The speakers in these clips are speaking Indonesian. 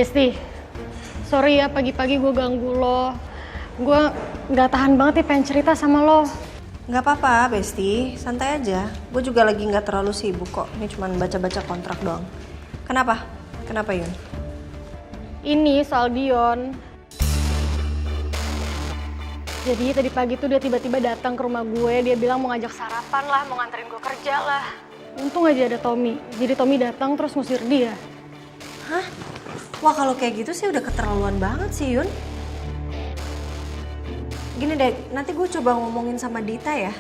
Besti, sorry ya pagi-pagi gue ganggu lo. Gue nggak tahan banget nih pengen cerita sama lo. Nggak apa-apa, Besti. Santai aja. Gue juga lagi nggak terlalu sibuk kok. Ini cuma baca-baca kontrak doang. Kenapa? Kenapa, Yun? Ini soal Dion. Jadi tadi pagi tuh dia tiba-tiba datang ke rumah gue. Dia bilang mau ngajak sarapan lah, mau nganterin gue kerja lah. Untung aja ada Tommy. Jadi Tommy datang terus ngusir dia. Hah? Wah, kalau kayak gitu sih udah keterlaluan banget sih, Yun. Gini deh, nanti gue coba ngomongin sama Dita ya.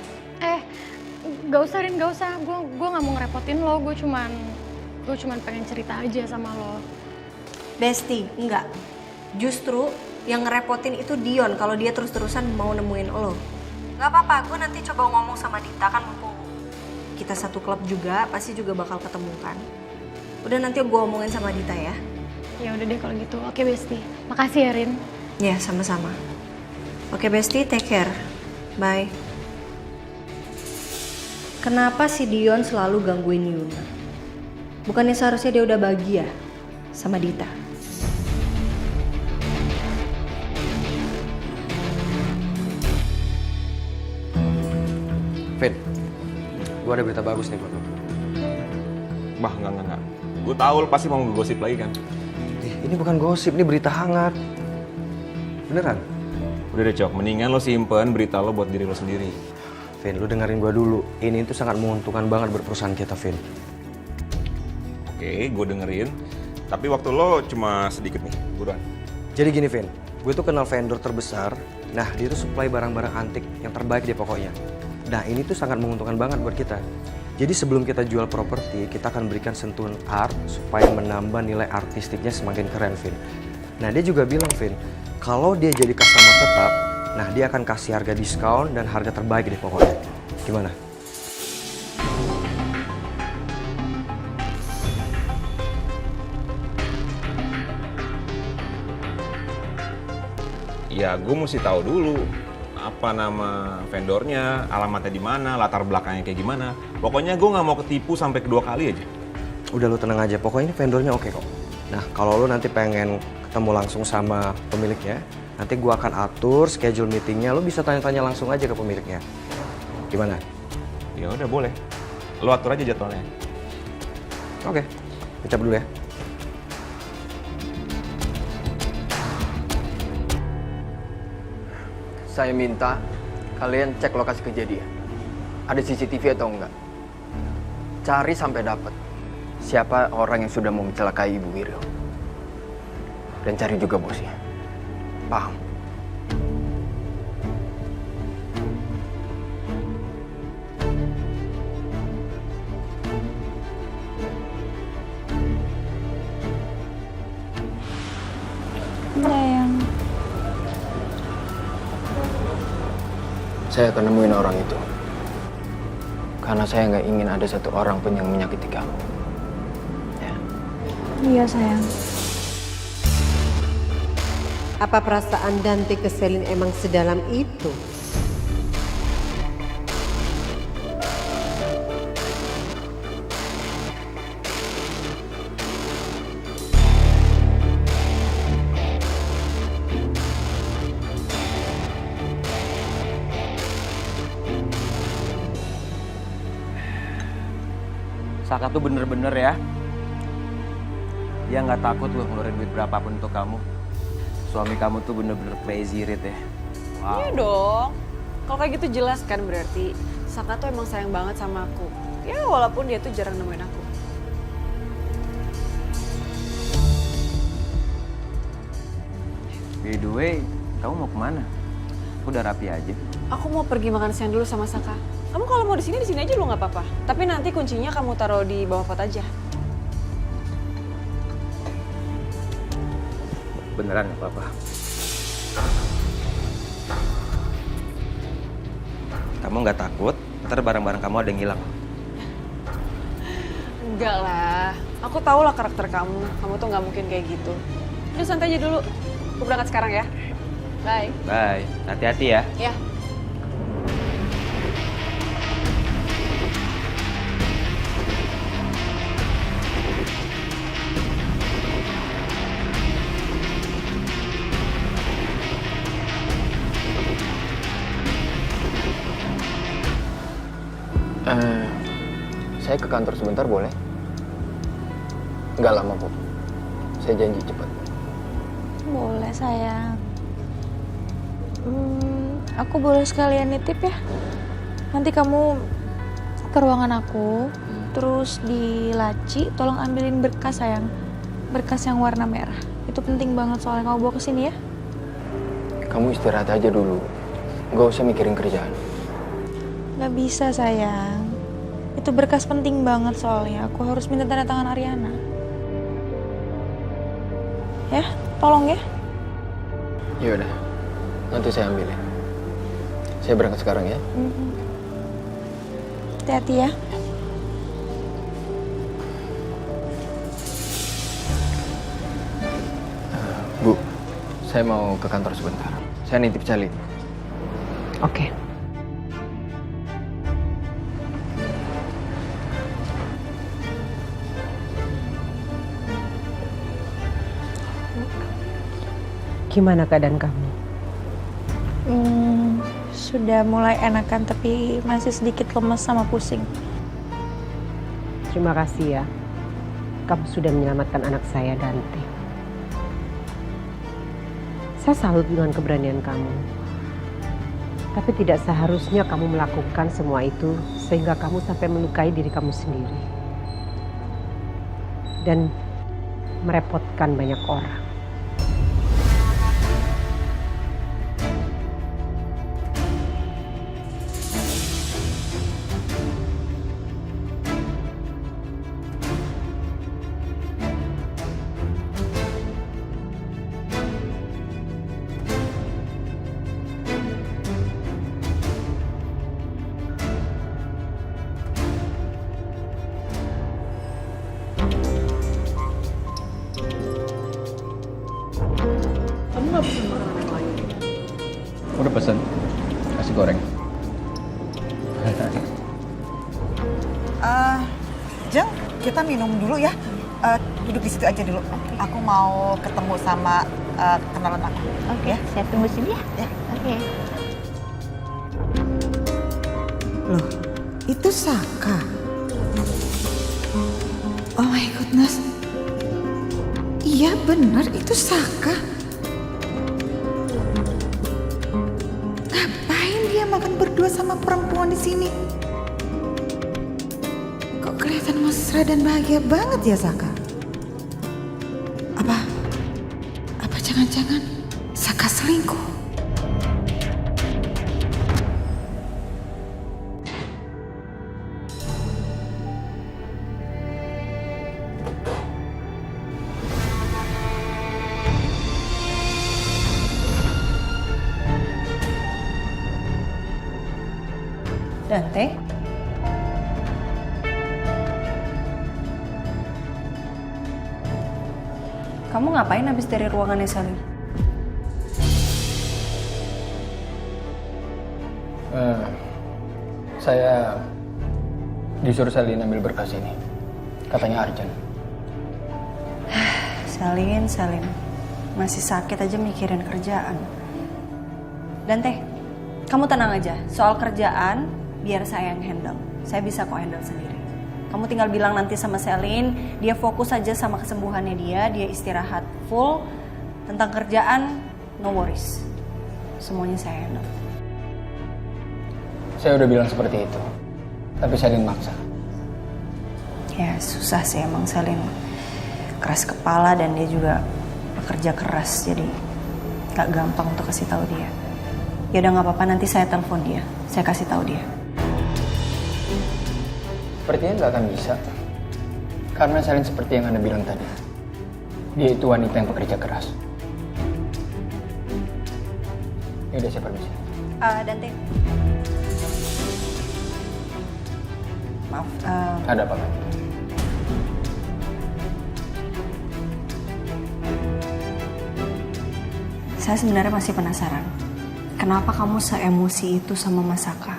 Gak usah Rin, gak usah. Gue gak mau ngerepotin lo. Gue cuman pengen cerita aja sama lo. Besti, enggak. Justru yang ngerepotin itu Dion kalau dia terus-terusan mau nemuin lo. Gak apa-apa, gue nanti coba ngomong sama Dita kan mumpung kita satu klub juga, pasti juga bakal ketemu kan. Udah nanti gue omongin sama Dita ya. Ya udah deh kalau gitu. Oke Besti. Makasih ya Rin. Ya, sama-sama. Oke Besti, take care. Bye. Kenapa si Dion selalu gangguin Yuna? Bukannya seharusnya dia udah bahagia sama Dita? Vin, gue ada berita bagus nih buat lo. Bah, enggak. Gue tahu lo pasti mau ngegosip lagi kan? Ini bukan gosip, ini berita hangat. Beneran? Udah deh Cok, mendingan lo simpen berita lo buat diri lo sendiri. Vin, lu dengerin gue dulu. Ini tuh sangat menguntungkan banget buat perusahaan kita, Vin. Oke, gue dengerin. Tapi waktu lo cuma sedikit nih, buruan. Jadi gini, Vin. Gue tuh kenal vendor terbesar. Nah, dia tuh supply barang-barang antik yang terbaik deh pokoknya. Nah, ini tuh sangat menguntungkan banget buat kita. Jadi sebelum kita jual properti, kita akan berikan sentuhan art supaya menambah nilai artistiknya semakin keren, Vin. Nah, dia juga bilang, Vin, kalau dia jadi customer tetap, nah dia akan kasih harga diskon dan harga terbaik deh pokoknya. Gimana? Ya, gue mesti tahu dulu apa nama vendornya, alamatnya di mana, latar belakangnya kayak gimana. Pokoknya gue nggak mau ketipu sampai kedua kali aja. Udah lu tenang aja, pokoknya ini vendornya oke kok. Nah, kalau lu nanti pengen ketemu langsung sama pemiliknya, nanti gua akan atur schedule meetingnya, lu bisa tanya-tanya langsung aja ke pemiliknya. Gimana? Ya udah boleh. Lo atur aja jadwalnya. Oke, ucap dulu ya. Saya minta kalian cek lokasi kejadian. Ada CCTV atau enggak? Cari sampai dapat siapa orang yang sudah mau mencelakai Ibu Wiril. Dan cari juga bosnya. Paham? Saya akan nemuin orang itu. Karena saya nggak ingin ada satu orang pun yang menyakiti kamu. Ya. Iya sayang. Apa perasaan Dante ke Selin emang sedalam itu? Saka tuh bener-bener ya. Dia nggak takut loh ngeluarin duit berapapun untuk kamu. Suami kamu tuh bener-bener crazy rich ya. Wow. Iya dong. Kalau kayak gitu jelas kan berarti Saka tuh emang sayang banget sama aku. Ya walaupun dia tuh jarang nemuin aku. By the way, kamu mau kemana? Udah rapi aja. Aku mau pergi makan siang dulu sama Saka. Kamu kalau mau di sini aja lu nggak apa-apa. Tapi nanti kuncinya kamu taruh di bawah pot aja. Beneran nggak apa-apa. Kamu nggak takut? Ntar barang-barang kamu ada yang hilang. Enggak lah. Aku tahu lah karakter kamu. Kamu tuh nggak mungkin kayak gitu. Udah santai aja dulu. Aku berangkat sekarang ya. Bye. Bye. Hati-hati ya. Ya. Saya ke kantor sebentar boleh? Nggak lama, Bu. Saya janji cepat. Boleh sayang. Aku boleh sekalian nitip ya? Nanti kamu ke ruangan aku, terus di laci tolong ambilin berkas sayang. Berkas yang warna merah. Itu penting banget soalnya kamu bawa ke sini ya. Kamu istirahat aja dulu. Nggak usah mikirin kerjaan. Nggak bisa sayang. Itu berkas penting banget soalnya. Aku harus minta tanda tangan Ariana. Ya, tolong ya. Ya udah. Nanti saya ambil ya. Saya berangkat sekarang ya. Hati-hati ya. Bu, saya mau ke kantor sebentar. Saya nitip Celin. Oke. Gimana keadaan kamu? Sudah mulai enakan tapi masih sedikit lemes sama pusing. Terima kasih ya. Kamu sudah menyelamatkan anak saya, Dante. Saya salut dengan keberanian kamu. Tapi tidak seharusnya kamu melakukan semua itu sehingga kamu sampai melukai diri kamu sendiri. Dan merepotkan banyak orang. Udah pesen. Nasi goreng. Jeng, kita minum dulu ya. Duduk di situ aja dulu. Aku mau ketemu sama kenalan aku. Oke, saya tunggu sini ya. Ya. Oke. Loh, itu Saka. Oh my goodness. Iya benar, itu Saka. Ngapain dia makan berdua sama perempuan di sini? Kok kelihatan mesra dan bahagia banget ya Saka? Apa jangan-jangan Saka selingkuh? Dante? Kamu ngapain habis dari ruangannya Selin? Saya disuruh Selin ambil berkas ini. Katanya urgent. Selin. Masih sakit aja mikirin kerjaan. Dante, kamu tenang aja. Soal kerjaan, biar saya yang handle. Saya bisa kok handle sendiri. Kamu tinggal bilang nanti sama Selin, dia fokus aja sama kesembuhannya dia istirahat full. Tentang kerjaan, no worries. Semuanya saya handle. Saya udah bilang seperti itu. Tapi Selin maksa. Ya susah sih emang Selin. Keras kepala dan dia juga bekerja keras. Jadi gak gampang untuk kasih tahu dia. Ya udah gak apa-apa, nanti saya telepon dia. Saya kasih tahu dia. Sepertinya nggak akan bisa. Karena Selin seperti yang Anda bilang tadi. Dia itu wanita yang bekerja keras. Ya udah, saya permisi. Dante. Maaf. Ada apa, Kak? Saya sebenarnya masih penasaran. Kenapa kamu seemosi itu sama Mas Saka?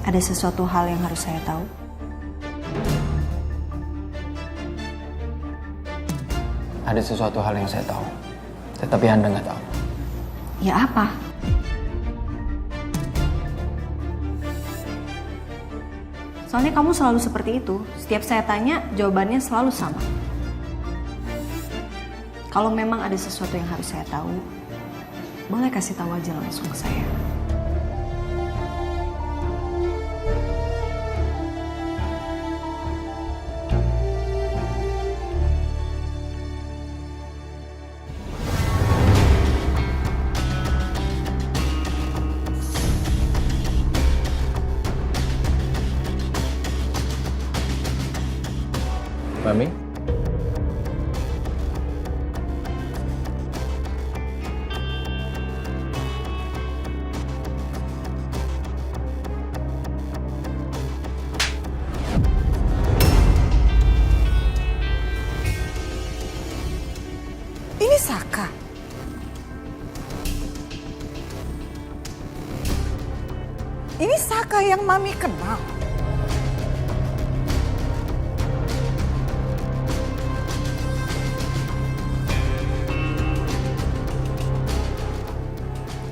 Ada sesuatu hal yang harus saya tahu? Ada sesuatu hal yang saya tahu. Tetapi Anda nggak tahu. Ya apa? Soalnya kamu selalu seperti itu. Setiap saya tanya, jawabannya selalu sama. Kalau memang ada sesuatu yang harus saya tahu, boleh kasih tahu aja langsung ke saya. Mami? Ini Saka. Ini Saka yang Mami kenal.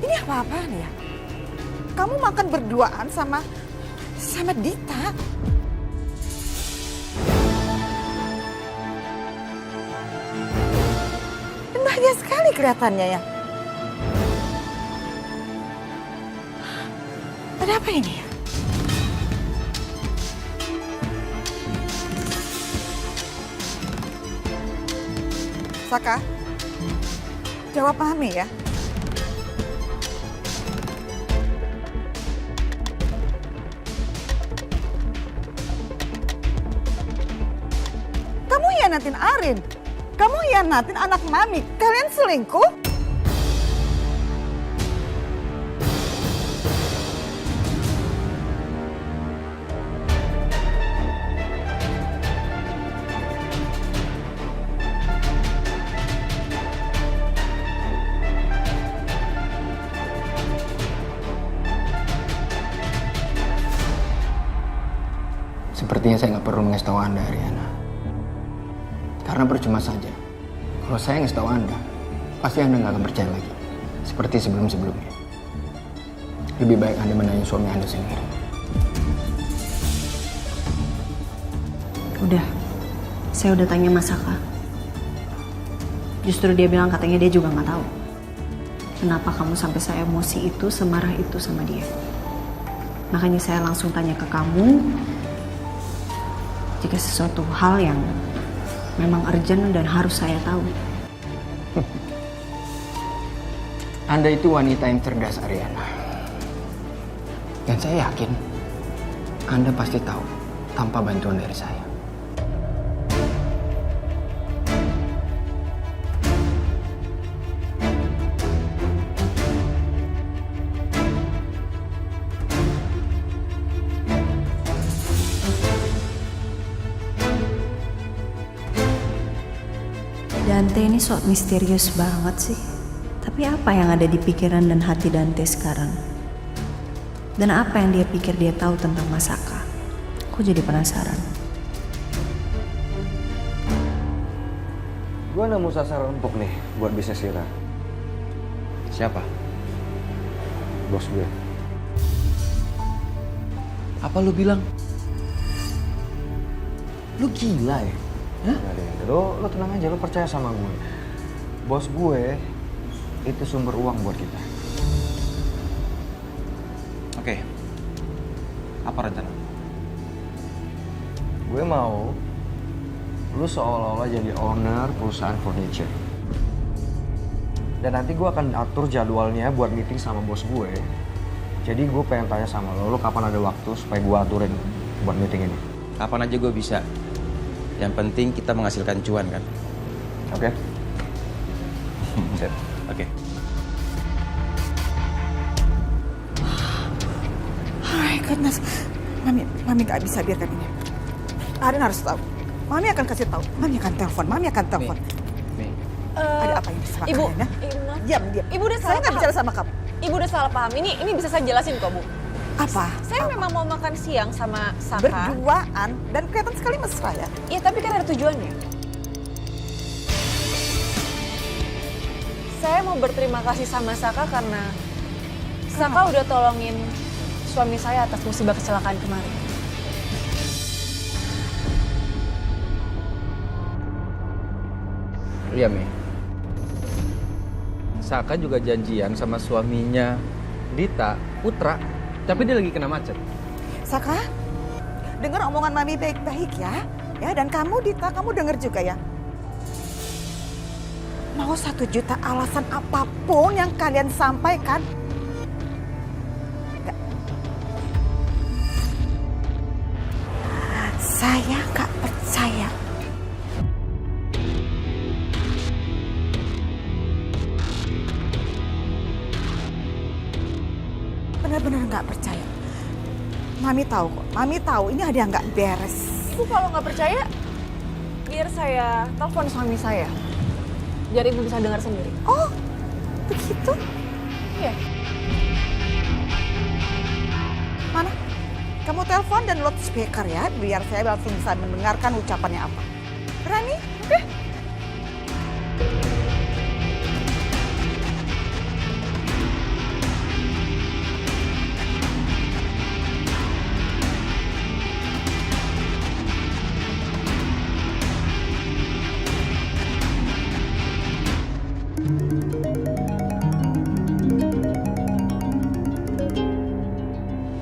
Ini apa-apaan ya? Kamu makan berduaan sama Dita. Bahagia sekali kelihatannya ya. Ada apa ini ya? Saka, jawab Mami ya. Kamu hianatin Arin. Kamu hianatin anak Mami. Kalian selingkuh? Sepertinya saya nggak perlu mengasih tahu Anda, Ariana. Karena percuma saja. Kalau saya ngasih tahu Anda, pasti Anda nggak akan percaya lagi. Seperti sebelum-sebelumnya. Lebih baik Anda menanya suami Anda sendiri. Udah, saya udah tanya Mas Saka. Justru dia bilang katanya dia juga nggak tahu. Kenapa kamu sampai saya emosi itu, semarah itu sama dia. Makanya saya langsung tanya ke kamu, jika sesuatu hal yang memang urgent dan harus saya tahu. Anda itu wanita yang cerdas, Ariana. Dan saya yakin Anda pasti tahu tanpa bantuan dari saya. Dante ini sok misterius banget sih. Tapi apa yang ada di pikiran dan hati Dante sekarang? Dan apa yang dia pikir dia tahu tentang Mas Saka? Aku jadi penasaran. Gue nemu sasaran empuk nih buat bisnis kita. Siapa? Bos gue. Apa lu bilang? Lu gila ya? Hah? Lo tenang aja, lo percaya sama gue. Bos gue itu sumber uang buat kita. Oke. Apa rencana? Gue mau lu seolah-olah jadi owner perusahaan furniture. Dan nanti gue akan atur jadwalnya buat meeting sama bos gue. Jadi gue pengen tanya sama lo kapan ada waktu supaya gue aturin buat meeting ini. Kapan aja gue bisa. Yang penting kita menghasilkan cuan kan? Oke? Sip. Oke. Oh my goodness. Mami gak bisa biarkan ini. Arin harus tahu. Mami akan kasih tahu. Mami akan telepon. Ada apa ini sama Ibu, kalian ya? Diam. Ibu udah Saya salah nggak paham. bicara sama kamu. Ibu udah salah paham. Ini bisa saya jelasin kok, Bu. Apa? Saya memang mau makan siang sama Saka. Berduaan dan kelihatan sekali mesra ya. Iya, tapi kan ada tujuannya. Saya mau berterima kasih sama Saka karena Saka udah tolongin suami saya atas musibah kecelakaan kemarin. Iya, Mi. Saka juga janjian sama suaminya Dita, Putra, tapi dia lagi kena macet. Saka, dengar omongan Mami baik-baik ya. Ya, dan kamu Dita, kamu dengar juga ya. Mau 1 juta alasan apapun yang kalian sampaikan, enggak. Saya nggak percaya. Benar-benar nggak percaya. Mami tahu kok. Mami tahu ini ada yang nggak beres. Ibu kalau nggak percaya, biar saya telepon suami saya. Biar ibu bisa dengar sendiri. Oh, begitu? Iya. Mana? Kamu telepon dan loudspeaker ya, biar saya langsung bisa mendengarkan ucapannya apa. Berani? Oke.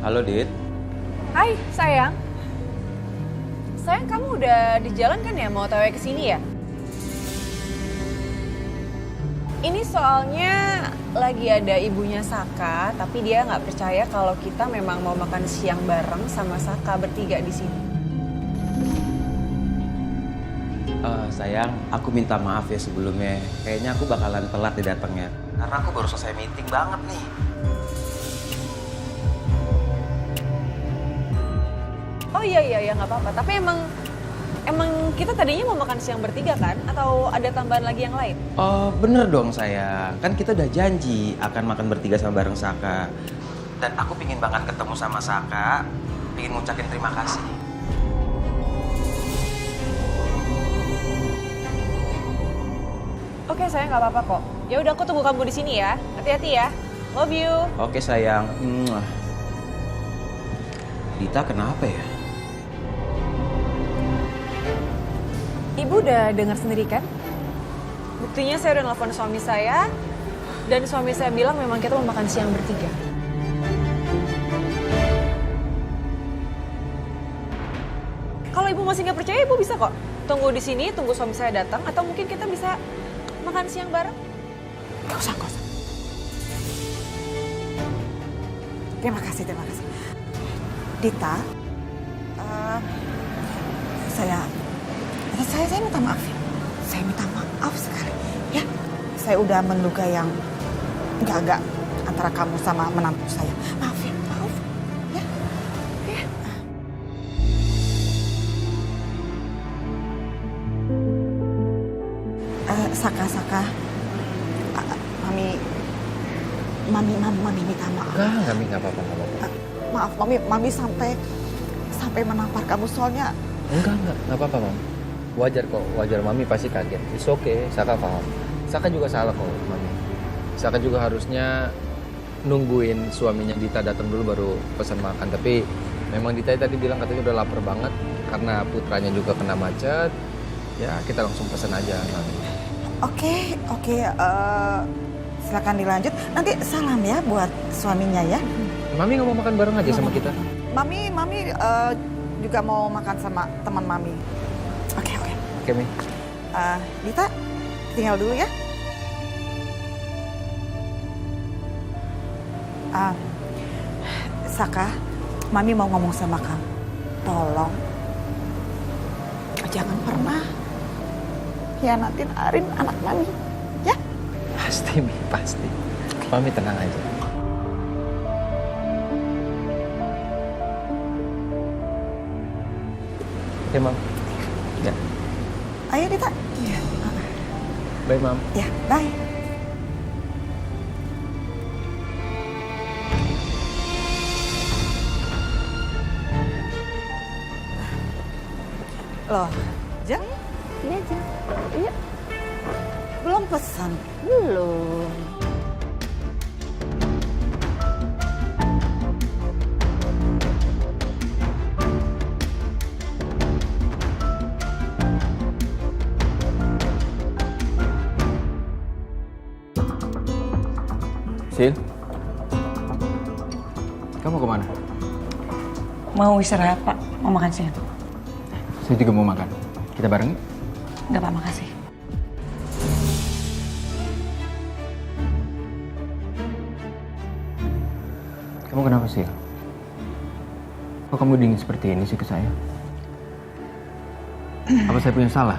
Halo, Dit. Hai, sayang. Sayang, kamu udah di jalan kan ya, mau TW ke sini ya? Ini soalnya lagi ada ibunya Saka, tapi dia nggak percaya kalau kita memang mau makan siang bareng sama Saka bertiga di sini. Sayang, aku minta maaf ya sebelumnya. Kayaknya aku bakalan telat di datangnya. Karena aku baru selesai meeting banget nih. Oh iya nggak apa-apa. Tapi emang kita tadinya mau makan siang bertiga kan? Atau ada tambahan lagi yang lain? Oh, bener dong sayang. Kan kita udah janji akan makan bertiga sama bareng Saka. Dan aku pingin banget ketemu sama Saka. Pingin ngucapin terima kasih. Oke sayang, nggak apa-apa kok. Ya udah, aku tunggu kamu di sini ya. Hati-hati ya. Love you. Oke sayang. Dita kenapa ya? Ibu udah dengar sendiri kan? Buktinya saya udah nelfon suami saya, dan suami saya bilang memang kita mau makan siang bertiga. Kalau ibu masih nggak percaya, ibu bisa kok tunggu di sini, tunggu suami saya datang, atau mungkin kita bisa makan siang bareng. Gak usah. Terima kasih. Dita, saya minta maaf ya. Saya minta maaf sekali. Ya, saya udah menduga yang enggak antara kamu sama menantu saya. Maaf ya, maaf. Ya. Saka. Mami minta maaf. Enggak apa-apa. Maaf, Mami sampai menampar kamu soalnya. Enggak apa-apa, Mam. Wajar kok, Mami pasti kaget. It's okay, Saka paham. Saka juga salah kok, Mami. Saka juga harusnya nungguin suaminya Dita datang dulu baru pesan makan. Tapi memang Dita tadi bilang katanya udah lapar banget karena putranya juga kena macet. Ya, kita langsung pesan aja, Mami. Oke, silakan dilanjut. Nanti salam ya buat suaminya ya. Mami nggak mau makan bareng aja sama kita? Mami juga mau makan sama teman Mami. Oke. Oke, Mi. Dita, tinggal dulu ya. Saka, Mami mau ngomong sama kamu. Tolong, jangan pernah hianatin Arin, anak Mami. Ya? Pasti, Mi. Pasti. Mami tenang aja. Oke, Mam. Ya. Ayo, Dita. Iya. Bye, Mam. Ya, bye. Loh, Jeng? Iya, Jeng. Iya. Belum pesan? Belum. Sil? Kamu kemana? Mau istirahat, Pak. Mau makan siang. Saya juga mau makan. Kita bareng yuk? Nggak, Pak, makasih. Kamu kenapa, Sil? Kok kamu dingin seperti ini sih ke saya? Apa saya punya salah?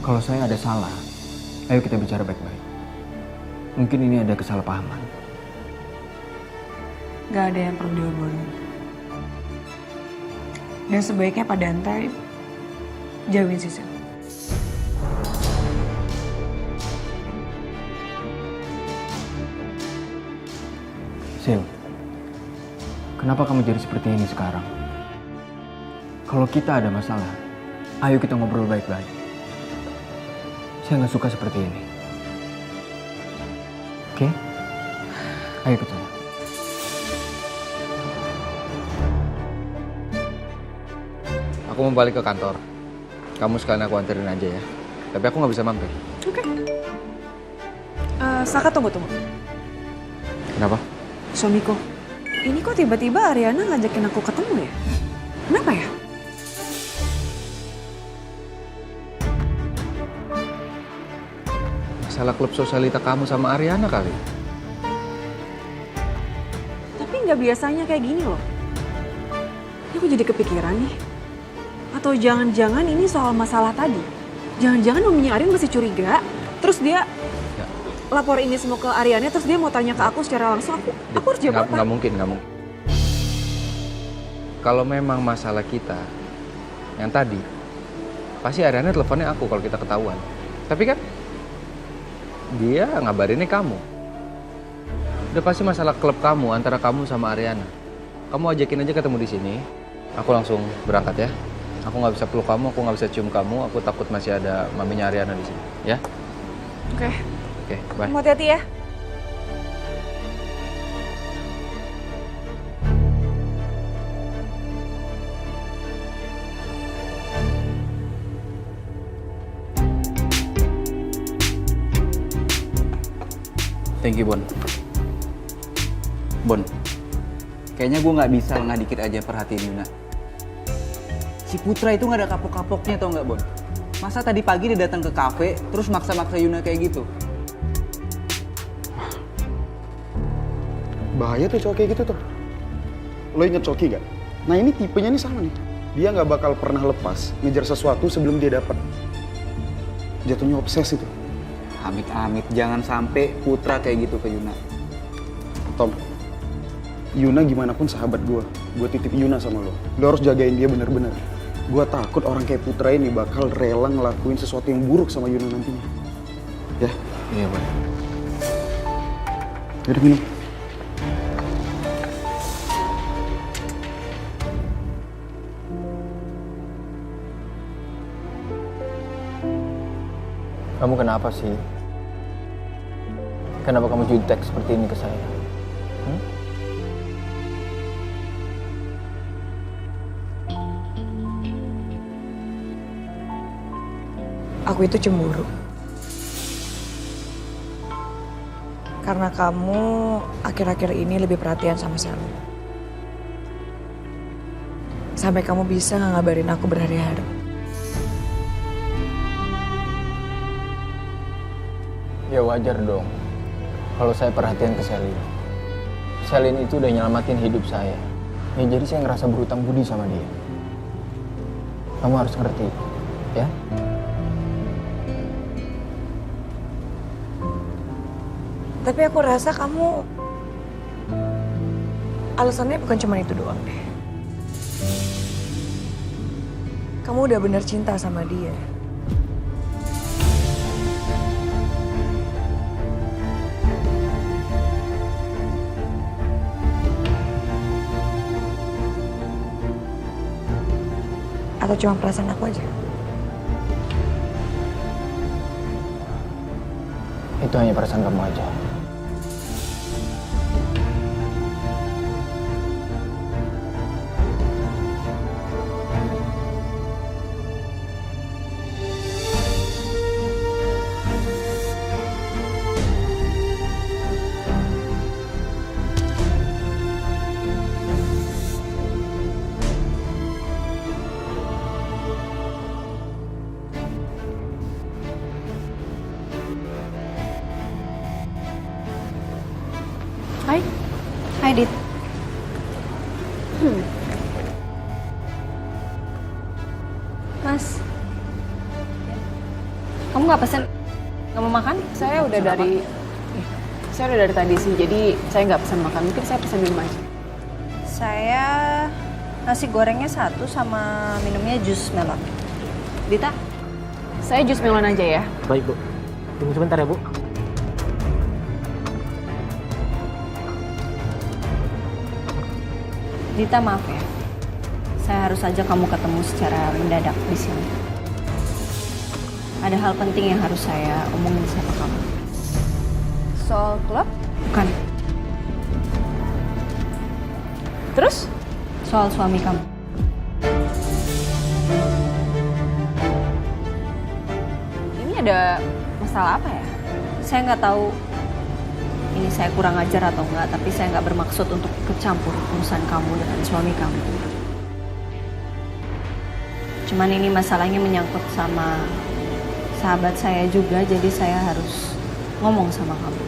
Kalau saya ada salah, ayo kita bicara baik-baik. Mungkin ini ada kesalahpahaman. Nggak ada yang perlu diobrolin. Dan sebaiknya Pak Dante jauhin Sisil. Sil, kenapa kamu jadi seperti ini sekarang? Kalau kita ada masalah, ayo kita ngobrol baik-baik. Saya nggak suka seperti ini. Oke? Ayo ikut saya. Aku mau balik ke kantor. Kamu sekalian aku anterin aja ya. Tapi aku nggak bisa mampir. Oke. Saka, tunggu. Kenapa? Suamiku, ini kok tiba-tiba Ariana ngajakin aku ketemu ya? Kenapa ya? Masalah klub sosialita kamu sama Ariana kali. Tapi nggak biasanya kayak gini loh. Ini aku jadi kepikiran nih. Atau jangan-jangan ini soal masalah tadi. Jangan-jangan maminya Arian masih curiga. Terus dia lapor ini semua ke Ariana, terus dia mau tanya ke aku secara langsung. Aku harus jawab apa? Nggak mungkin. Kalau memang masalah kita yang tadi, pasti Ariana teleponnya aku kalau kita ketahuan. Tapi kan dia ngabarinnya kamu. Udah pasti masalah klub kamu, antara kamu sama Ariana. Kamu ajakin aja ketemu di sini. Aku langsung berangkat ya. Aku nggak bisa peluk kamu, aku nggak bisa cium kamu. Aku takut masih ada maminya Ariana di sini. Ya? Oke. Oke, bye. Kamu hati-hati ya. Thank you, Bon. Bon, kayaknya gue nggak bisa lengah dikit aja perhatiin Yuna. Si Putra itu nggak ada kapok-kapoknya, tau nggak, Bon? Masa tadi pagi dia datang ke kafe, terus maksa-maksa Yuna kayak gitu? Bahaya tuh cowok kayak gitu tuh. Lo inget Coki gak? Nah ini tipenya nih sama nih. Dia nggak bakal pernah lepas ngejar sesuatu sebelum dia dapat. Jatuhnya obses itu. Amit-amit, jangan sampai Putra kayak gitu ke Yuna. Tom, Yuna gimana pun sahabat gue. Gue titip Yuna sama lo. Lo harus jagain dia bener-bener. Gue takut orang kayak Putra ini bakal rela ngelakuin sesuatu yang buruk sama Yuna nantinya. Ya? Iya, Bang. Yaudah minum. Kamu kenapa sih? Kenapa kamu jutek seperti ini ke saya? Aku itu cemburu. Karena kamu akhir-akhir ini lebih perhatian sama Sally. Sampai kamu bisa nggak ngabarin aku berhari-hari. Ya wajar dong. Kalau saya perhatian ke Selin. Selin itu udah nyelamatin hidup saya. Ya jadi saya ngerasa berutang budi sama dia. Kamu harus ngerti, ya? Tapi aku rasa kamu alasannya bukan cuma itu doang deh. Kamu udah bener cinta sama dia. Atau cuma perasaan aku aja? Itu hanya perasaan kamu aja. Hai. Hai Dit. Mas, kamu nggak pesen? Nggak mau makan? Saya udah dari tadi sih, jadi saya nggak pesan makan. Mungkin saya pesan minum aja. Saya nasi gorengnya 1 sama minumnya jus melon. Dita? Saya jus melon aja ya. Baik, Bu. Tunggu sebentar ya, Bu. Dita, maaf ya. Saya harus ajak kamu ketemu secara mendadak di sini. Ada hal penting yang harus saya omongin sama kamu. Soal klub? Bukan. Terus? Soal suami kamu. Ini ada masalah apa ya? Saya nggak tahu ini saya kurang ajar atau enggak, tapi saya nggak bermaksud untuk ikut campur urusan kamu dengan suami kamu. Cuman ini masalahnya menyangkut sama sahabat saya juga, jadi saya harus ngomong sama kamu.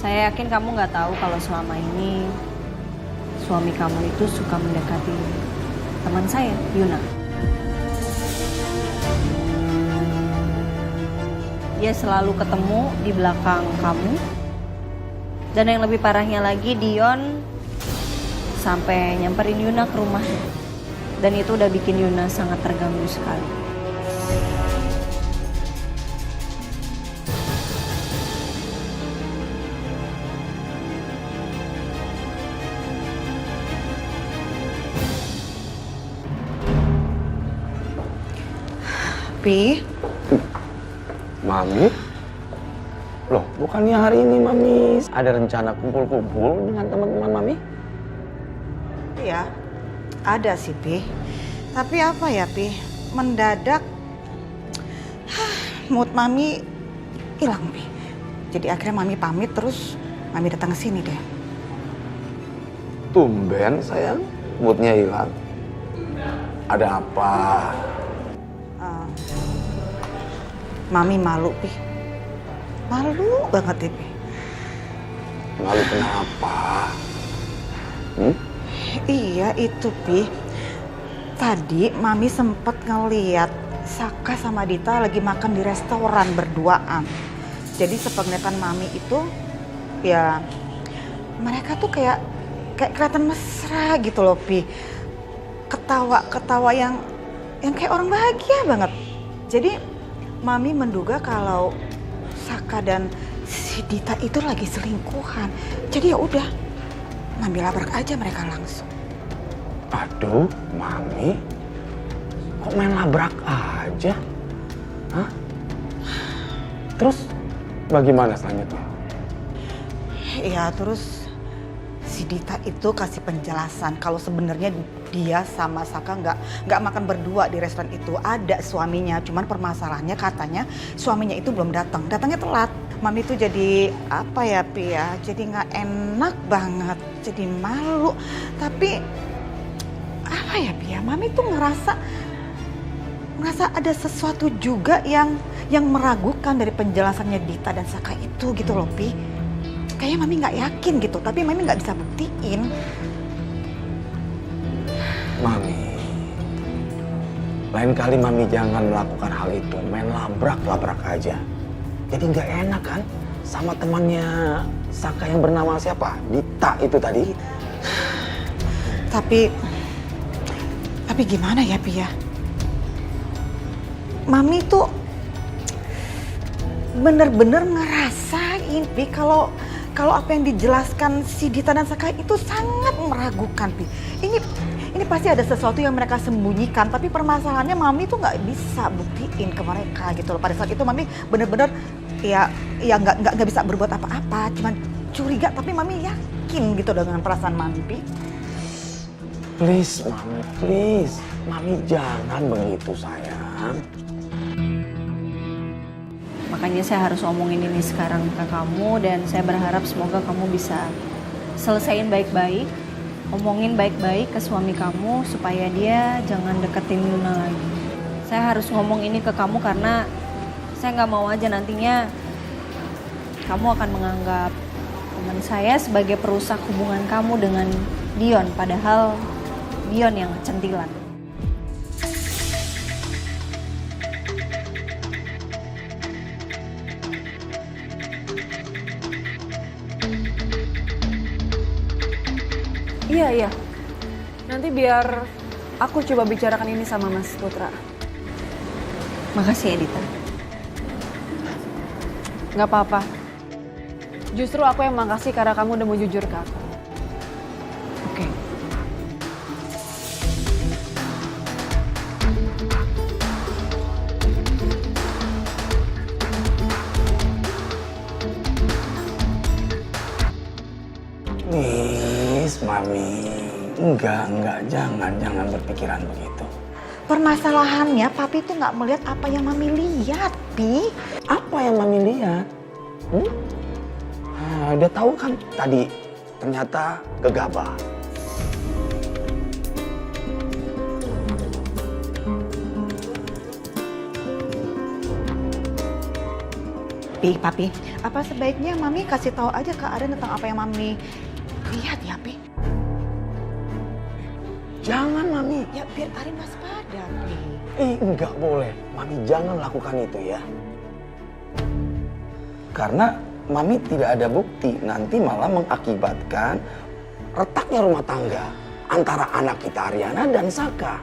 Saya yakin kamu nggak tahu kalau selama ini suami kamu itu suka mendekati teman saya, Yuna. Dia selalu ketemu di belakang kamu. Dan yang lebih parahnya lagi, Dion sampai nyamperin Yuna ke rumahnya. Dan itu udah bikin Yuna sangat terganggu sekali. Pi, Mami? Loh, bukannya hari ini Mami ada rencana kumpul-kumpul dengan teman-teman Mami? iya, ada sih Pi. Tapi apa ya Pi, mendadak mood Mami hilang Pi. Jadi akhirnya Mami pamit terus Mami datang ke sini deh. Tumben sayang, moodnya hilang. Ada apa? Mami malu Pi. Malu banget ya Pi. Malu kenapa? Iya itu Pi. Tadi Mami sempet ngeliat Saka sama Dita lagi makan di restoran berduaan. Jadi sepenglihatan Mami itu ya mereka tuh kayak kelihatan mesra gitu loh Pi. Ketawa yang kayak orang bahagia banget. Jadi Mami menduga kalau Saka dan si Dita itu lagi selingkuhan. Jadi ya udah, Mami labrak aja mereka langsung. Aduh, Mami. Kok main labrak aja? Hah? Terus bagaimana selanjutnya? Ya terus si Dita itu kasih penjelasan kalau sebenarnya dia sama Saka nggak makan berdua di restoran itu, ada suaminya. Cuman permasalahannya katanya suaminya itu belum datang, datangnya telat. Mami tuh jadi apa ya Pi ya, jadi nggak enak banget, jadi malu. Tapi apa ya Pi ya, Mami tuh ngerasa ada sesuatu juga yang meragukan dari penjelasannya Dita dan Saka itu gitu loh Pi. Kayaknya Mami nggak yakin gitu, tapi Mami nggak bisa buktiin. Mami, lain kali Mami jangan melakukan hal itu, main labrak aja. Jadi nggak enak kan sama temannya Saka yang bernama siapa? Dita itu tadi. Tapi gimana ya Pi ya? Mami tuh bener-bener ngerasain Pi kalau apa yang dijelaskan si Dita dan Saka itu sangat meragukan Pi. Ini pasti ada sesuatu yang mereka sembunyikan, tapi permasalahannya Mami tuh nggak bisa buktiin ke mereka gitu loh. Pada saat itu Mami bener-bener ya nggak bisa berbuat apa-apa, cuman curiga, tapi Mami yakin gitu dengan perasaan Mami Pi. Please Mami, please. Mami jangan begitu sayang. Makanya saya harus omongin ini sekarang ke kamu, dan saya berharap semoga kamu bisa selesaiin baik-baik, omongin baik-baik ke suami kamu supaya dia jangan deketin Yuna lagi. Saya harus ngomong ini ke kamu karena saya nggak mau aja nantinya kamu akan menganggap teman saya sebagai perusak hubungan kamu dengan Dion, padahal Dion yang centilan. Iya. Nanti biar aku coba bicarakan ini sama Mas Putra. Makasih ya Dita. Gak apa-apa. Justru aku yang makasih karena kamu udah mau jujur ke aku. Oke. Please, Mami. Enggak, jangan berpikiran begitu. Permasalahannya papi tuh nggak melihat apa yang mami lihat, Pi. Apa yang Mami lihat? Dia tahu kan tadi ternyata gegabah. Pi, papi, apa sebaiknya mami kasih tahu aja ke Aden tentang apa yang mami lihat ya, Pi? Jangan, Mami. Ya biar Aden waspada, Pi. Enggak boleh. Mami jangan lakukan itu ya. Karena Mami tidak ada bukti, nanti malah mengakibatkan retaknya rumah tangga antara anak kita Ariana dan Saka.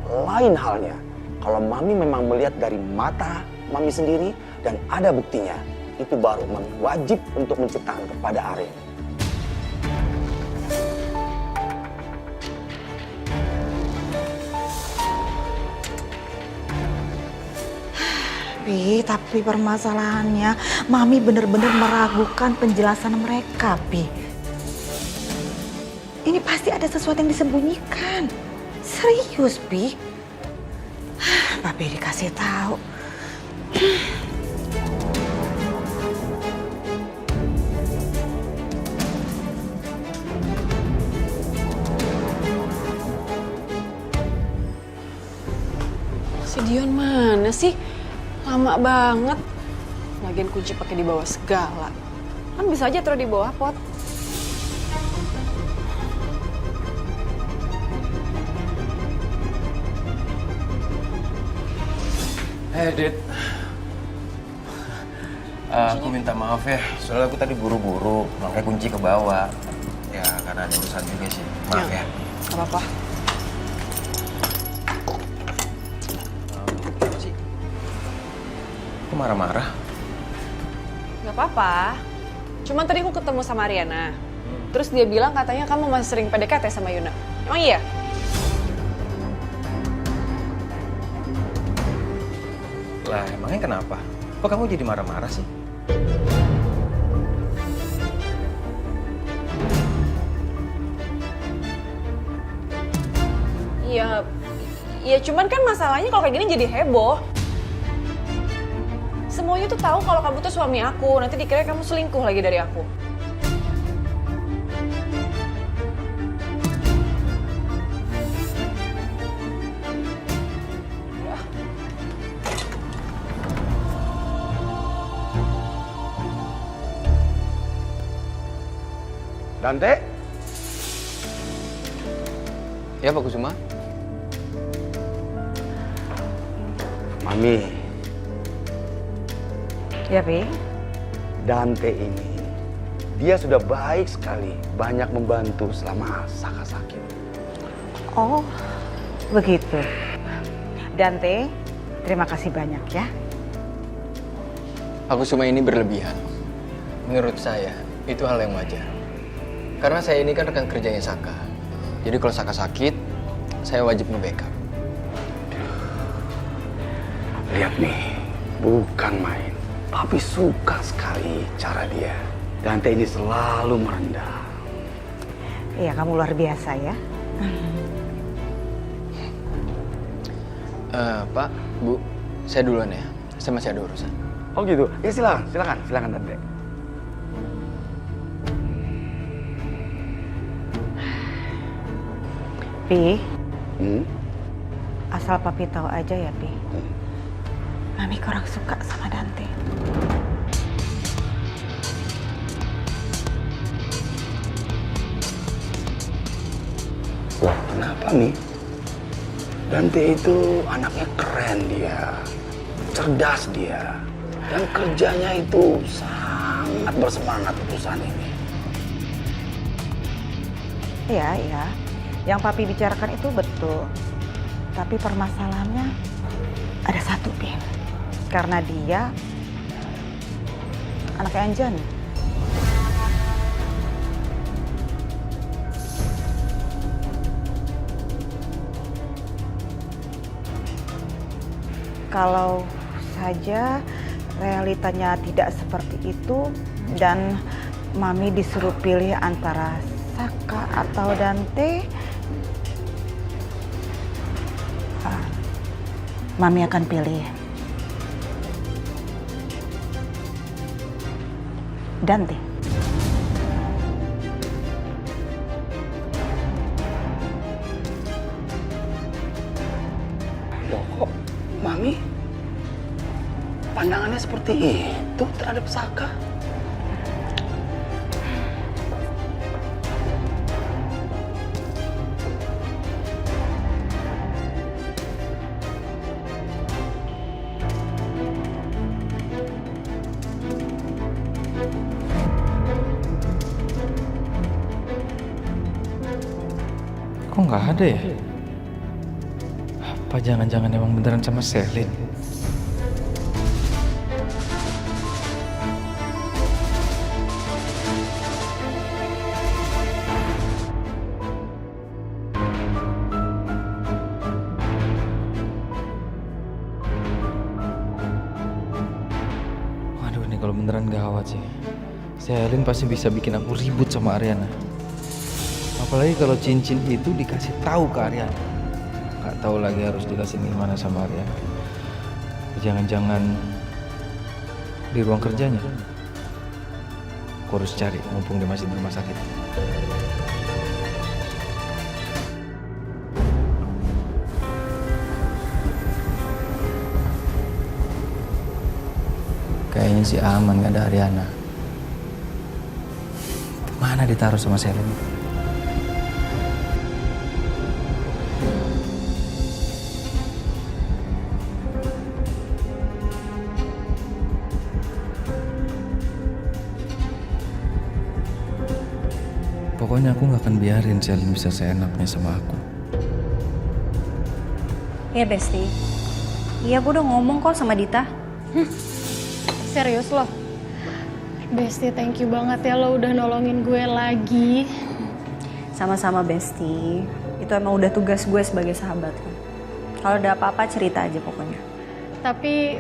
Lain halnya, kalau Mami memang melihat dari mata Mami sendiri dan ada buktinya, itu baru Mami wajib untuk menceritakan kepada Ariana. Pi, tapi permasalahannya mami bener-bener meragukan penjelasan mereka, Pi. Ini pasti ada sesuatu yang disembunyikan. Serius, Pi. Papi dikasih tahu. Si Dion mana sih? Lama banget. Lagian kunci pakai di bawah segala. Kan bisa aja taruh di bawah pot. Dit. Aku minta maaf ya, soalnya aku tadi buru-buru, makanya kunci ke bawah. Ya, karena ada urusan juga sih. Maaf ya. Gak apa-apa. Apa sih? Kok marah-marah? Gak apa-apa. Cuman tadi aku ketemu sama Ariana. Terus dia bilang katanya kamu masih sering PDKT sama Yuna. Emang iya? Lah, emangnya kenapa? Kok kamu jadi marah-marah sih? Iya cuman kan masalahnya kalau kayak gini jadi heboh. Semuanya tuh tahu kalau kamu tuh suami aku. Nanti dikira kamu selingkuh lagi dari aku. Dante? Ya, Pak Kusuma. Mami, Ya, Pi. Dante ini, dia sudah baik sekali, banyak membantu selama Saka sakit. Oh, begitu. Dante, terima kasih banyak ya. Pak Kusuma ini berlebihan. Menurut saya, itu hal yang wajar. Karena saya ini kan rekan kerjanya Saka. Jadi kalau Saka sakit, saya wajib nge-backup. Lihat nih, bukan main. Papi suka sekali cara dia. Dante ini selalu merendah. Iya, kamu luar biasa ya. Pak, Bu, saya duluan ya. Saya masih ada urusan. Oh gitu? Ya silakan Dante. Pi, asal papi tahu aja ya, Pi. Mami kurang suka sama Dante. Mami, Dante itu anaknya keren dia, cerdas dia, dan kerjanya itu sangat bersemangat perusahaan ini. Iya, iya. Yang papi bicarakan itu betul. Tapi permasalahannya ada satu, Pin. Karena dia anaknya Anjani. Kalau saja realitanya tidak seperti itu dan Mami disuruh pilih antara Saka atau Dante, Mami akan pilih Dante. Loh kok Mami pandangannya seperti itu terhadap Saka? Kok nggak ada ya? Apa jangan-jangan emang beneran sama Selin? Waduh, ini kalau beneran gawat sih. Selin pasti bisa bikin aku ribut sama Ariana. Apalagi kalau cincin itu dikasih tahu ke Ariana. Gak tahu lagi harus dikasih gimana sama Ariana. Jangan-jangan di ruang kerjanya. Aku harus cari mumpung dia masih di rumah sakit. Kayaknya sih aman gak ada Ariana. Mana ditaruh sama Selin? Pokoknya aku gak akan biarin Selin bisa seenaknya sama aku. Ya Besti, iya gue udah ngomong kok sama Dita. Serius loh? Besti, thank you banget ya lo udah nolongin gue lagi. Sama-sama Besti, itu emang udah tugas gue sebagai sahabat lo. Kalau ada apa-apa cerita aja pokoknya. Tapi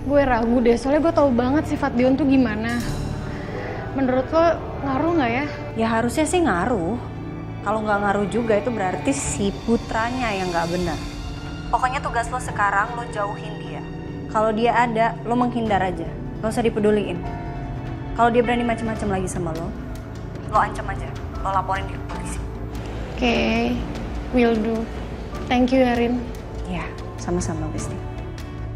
gue ragu deh, soalnya gue tahu banget sifat Dion tuh gimana. Menurut lo ngaruh nggak ya? Ya harusnya sih ngaruh. Kalau nggak ngaruh juga itu berarti si putranya yang nggak benar. Pokoknya tugas lo sekarang lo jauhin dia. Kalau dia ada, lo menghindar aja. Gak usah dipeduliin. Kalau dia berani macam-macam lagi sama lo ancam aja. Lo laporin dia ke polisi. Oke, will do. Thank you, Erin. Ya, sama-sama Besti.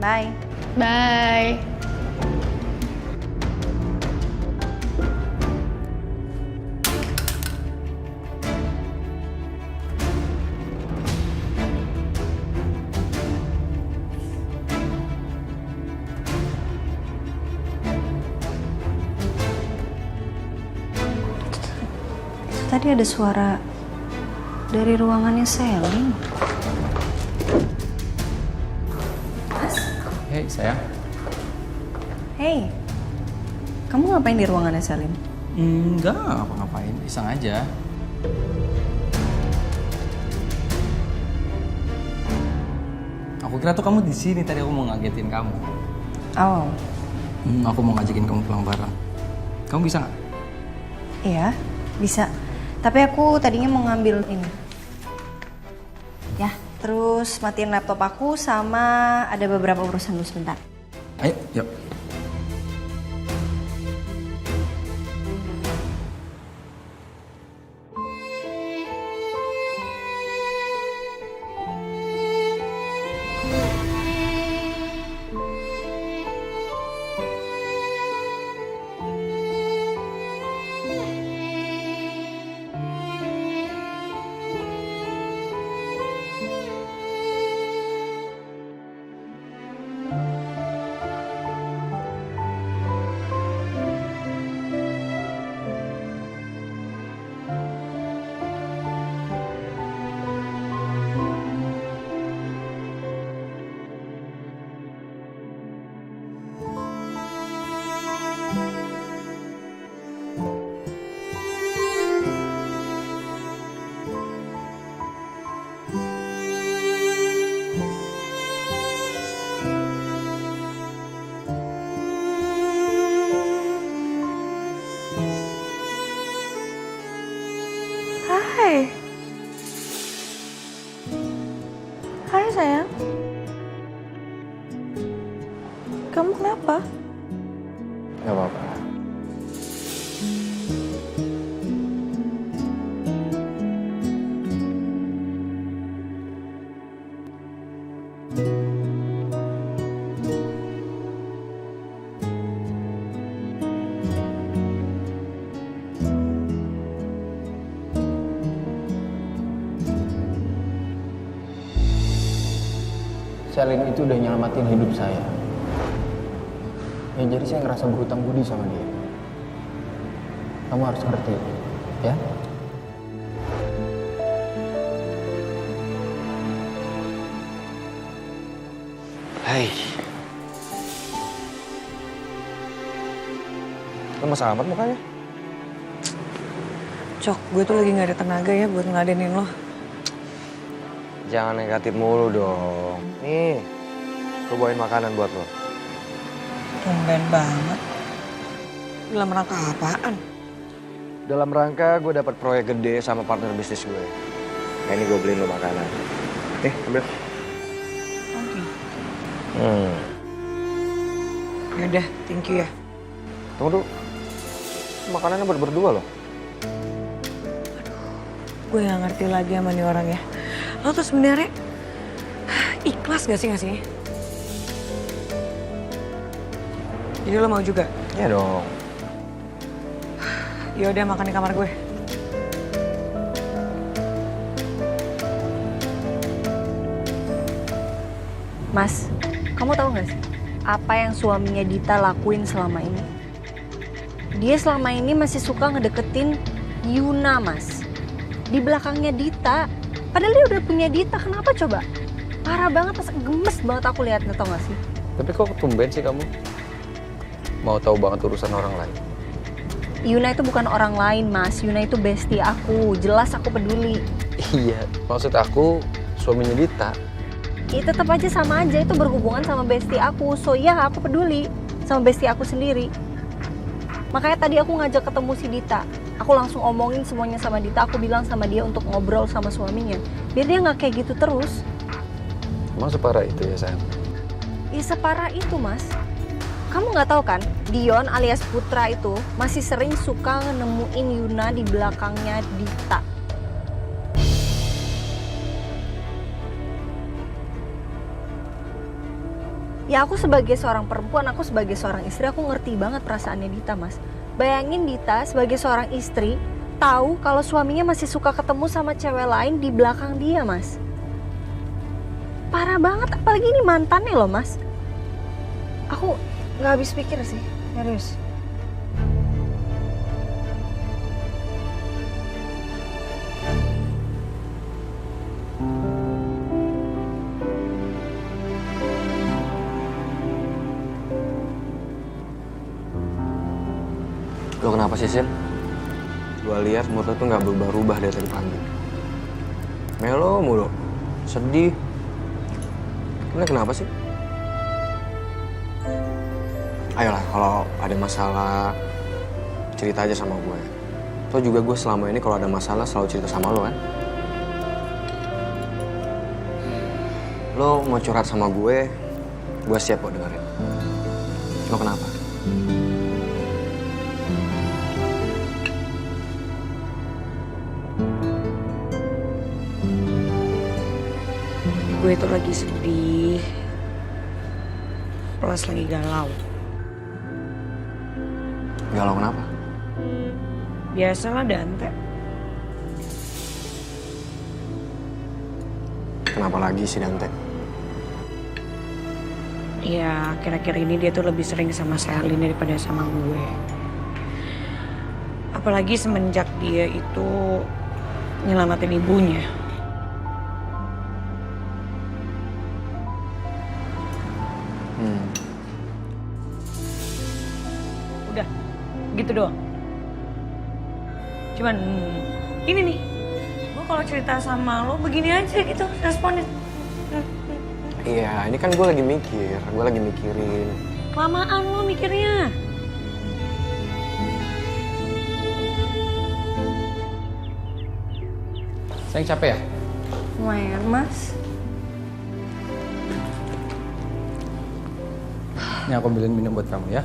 Bye. Bye. Tadi ada suara dari ruangannya Selin. Hei sayang. Hey, kamu ngapain di ruangannya Selin? Enggak ngapa-ngapain, iseng aja. Aku kira tuh kamu di sini, tadi aku mau ngagetin kamu. Oh. Aku mau ngajakin kamu pulang bareng. Kamu bisa nggak? Iya, bisa. Tapi aku tadinya mau ngambil ini. Ya, terus matiin laptop aku sama ada beberapa urusan dulu sebentar. Ayo, yuk. apa-apa. Gak apa-apa. Selin itu udah nyelamatin hidup saya. Ya jadi saya ngerasa berhutang budi sama dia. Kamu harus ngerti, ya? Hai. Lemes amat mukanya. Cok, gue tuh lagi gak ada tenaga ya buat ngeladenin lo. Jangan negatif mulu dong. Nih, gue bawain makanan buat lo. Tumben banget. Dalam rangka apaan? Dalam rangka gue dapat proyek gede sama partner bisnis gue. Nah, ini gue beliin lo makanan. Nih, ambil. Oke. Hmm. Yaudah, thank you ya. Tunggu dulu. Makanannya buat berdua loh. Gue gak ngerti lagi sama nih orang ya. Lo tuh sebenarnya ikhlas gak sih? Jadi lo mau juga? Ya dong. Yaudah, makan di kamar gue. Mas, kamu tahu gak sih apa yang suaminya Dita lakuin selama ini? Dia selama ini masih suka ngedeketin Yuna, Mas. Di belakangnya Dita. Padahal dia udah punya Dita, kenapa coba? Parah banget, gemes banget aku liatnya, tau gak sih? Tapi kok tumben sih kamu? Mau tahu banget urusan orang lain? Yuna itu bukan orang lain, Mas. Yuna itu bestie aku. Jelas aku peduli. Iya, maksud aku suaminya Dita. Ya tetap aja sama aja, itu berhubungan sama bestie aku. So ya aku peduli sama bestie aku sendiri. Makanya tadi aku ngajak ketemu si Dita. Aku langsung omongin semuanya sama Dita. Aku bilang sama dia untuk ngobrol sama suaminya. Biar dia gak kayak gitu terus. Emang separah itu ya, sayang? Ya separah itu, Mas. Kamu gak tahu kan, Dion alias Putra itu masih sering suka nemuin Yuna di belakangnya Dita. Ya aku sebagai seorang perempuan, aku sebagai seorang istri, aku ngerti banget perasaannya Dita, Mas. Bayangin Dita sebagai seorang istri, tahu kalau suaminya masih suka ketemu sama cewek lain di belakang dia, Mas. Parah banget, apalagi ini mantannya loh, Mas. Aku nggak habis pikir sih, serius. Lo kenapa sih, Sin? Gua lihat mood lo tuh nggak berubah-ubah dari tadi pagi. Melo mulu, sedih. Ini kenapa sih? Ayolah, kalau ada masalah, cerita aja sama gue. Lo juga gue selama ini kalau ada masalah selalu cerita sama lo kan? Lo mau curhat sama gue siap kok dengerin. Lo kenapa? Gue itu lagi sedih, plus lagi galau. Galau kenapa? Biasalah Dante. Kenapa lagi si Dante? Ya akhir-akhir ini dia tuh lebih sering sama Selin daripada sama gue. Apalagi semenjak dia itu nyelamatin ibunya. Udah, gitu doang. Cuman ini nih, gue kalau cerita sama lo begini aja gitu responnya. Iya, ini kan gue lagi mikirin. Kelamaan lo mikirnya. Sayang capek ya? Lumayan, Mas. Ini aku ambilin minum buat kamu ya.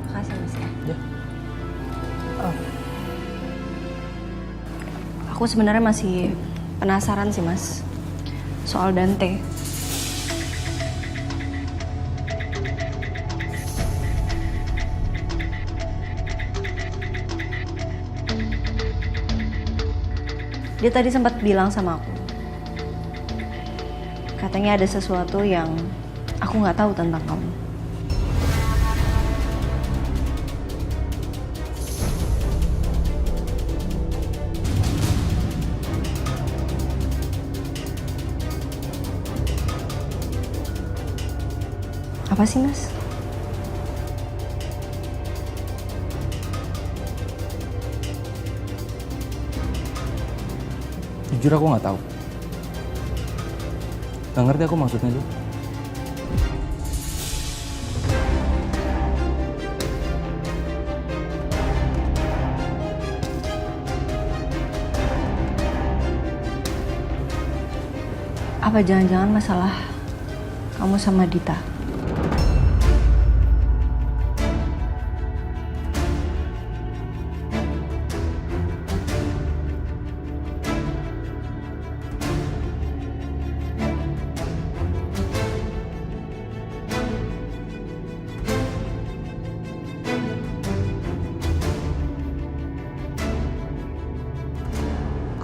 Makasih Mas ya. Ya. Oh. Aku sebenarnya masih penasaran sih Mas soal Dante. Dia tadi sempat bilang sama aku, katanya ada sesuatu yang aku nggak tahu tentang kamu. Apa sih, Mas? Jujur aku nggak tahu. Nggak ngerti aku maksudnya tuh. Apa jangan-jangan masalah kamu sama Dita?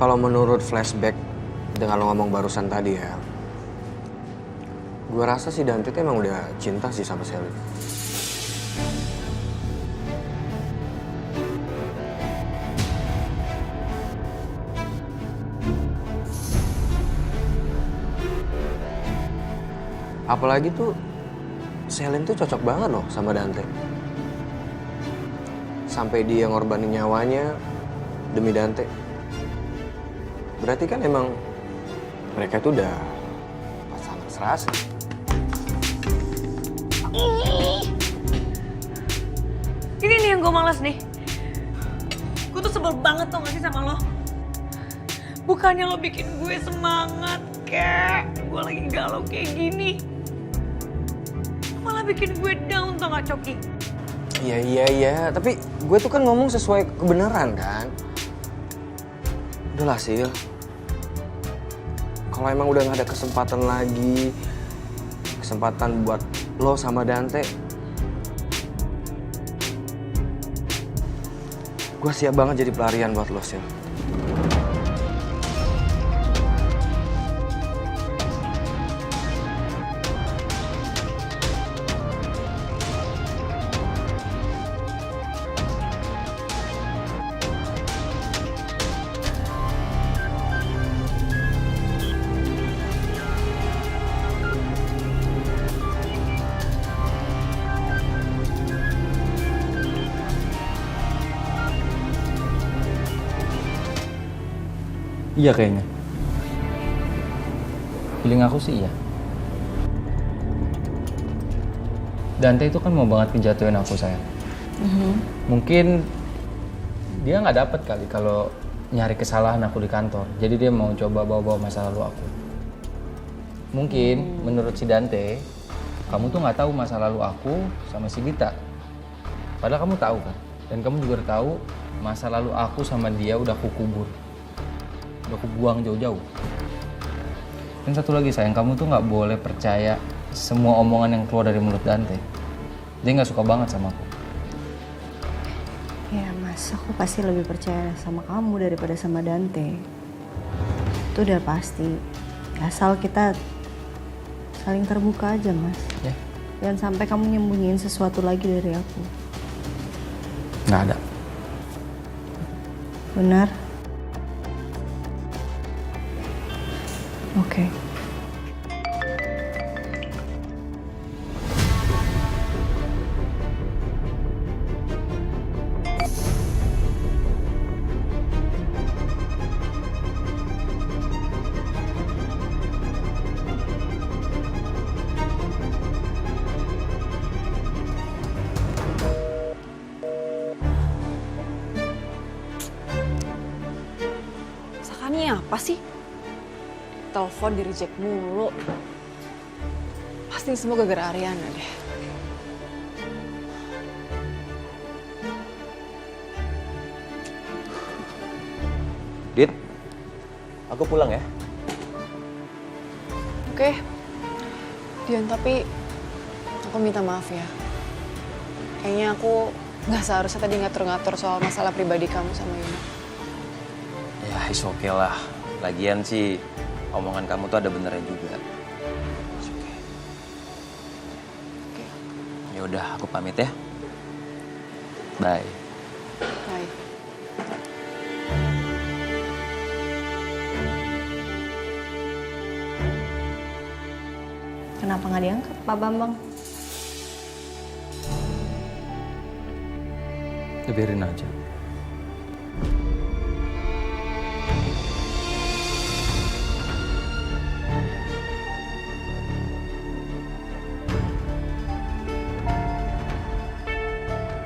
Kalau menurut flashback dengan lo ngomong barusan tadi ya, gue rasa si Dante tuh emang udah cinta sih sama Selin. Apalagi tuh Selin tuh cocok banget loh sama Dante. Sampai dia ngorbanin nyawanya demi Dante. Berarti kan emang mereka tuh udah pasangan serasi. Ini nih yang gue males nih. Gue tuh sebel banget tau gak sih sama lo. Bukannya lo bikin gue semangat kek. Gue lagi galau kayak gini. Malah bikin gue down tau gak Coki. Iya. Tapi gue tuh kan ngomong sesuai kebenaran kan. Udahlah Sil. Kalau emang udah gak ada kesempatan lagi, kesempatan buat lo sama Dante, gue siap banget jadi pelarian buat lo, Sil. Iya kayaknya. Feeling aku sih iya. Dante itu kan mau banget ngejatuhin aku sayang. Mungkin dia nggak dapet kali kalau nyari kesalahan aku di kantor. Jadi dia mau coba bawa-bawa masa lalu aku. Mungkin menurut si Dante, kamu tuh nggak tahu masa lalu aku sama si Dita. Padahal kamu tahu kan. Dan kamu juga tahu masa lalu aku sama dia udah aku kubur. Udah aku buang jauh-jauh. Dan satu lagi sayang, kamu tuh nggak boleh percaya semua omongan yang keluar dari mulut Dante. Dia nggak suka banget sama aku. Ya Mas, aku pasti lebih percaya sama kamu daripada sama Dante. Itu udah pasti. Asal kita saling terbuka aja Mas. Ya. Jangan sampai kamu nyembunyiin sesuatu lagi dari aku. Nggak ada. Benar? Oke. Sakannya apa sih? Telepon di reject mulu. Pasti semua gara-gara Ariana deh. Dit, aku pulang ya. Oke, Dion, tapi aku minta maaf ya. Kayaknya aku nggak seharusnya tadi ngatur-ngatur soal masalah pribadi kamu sama Yuna. Ya, is oke lah. Lagian sih, omongan kamu tuh ada benernya juga. It's okay. Ya udah, aku pamit ya. Bye. Bye. Kenapa nggak diangkat, Pak Bambang? Ya biarin aja.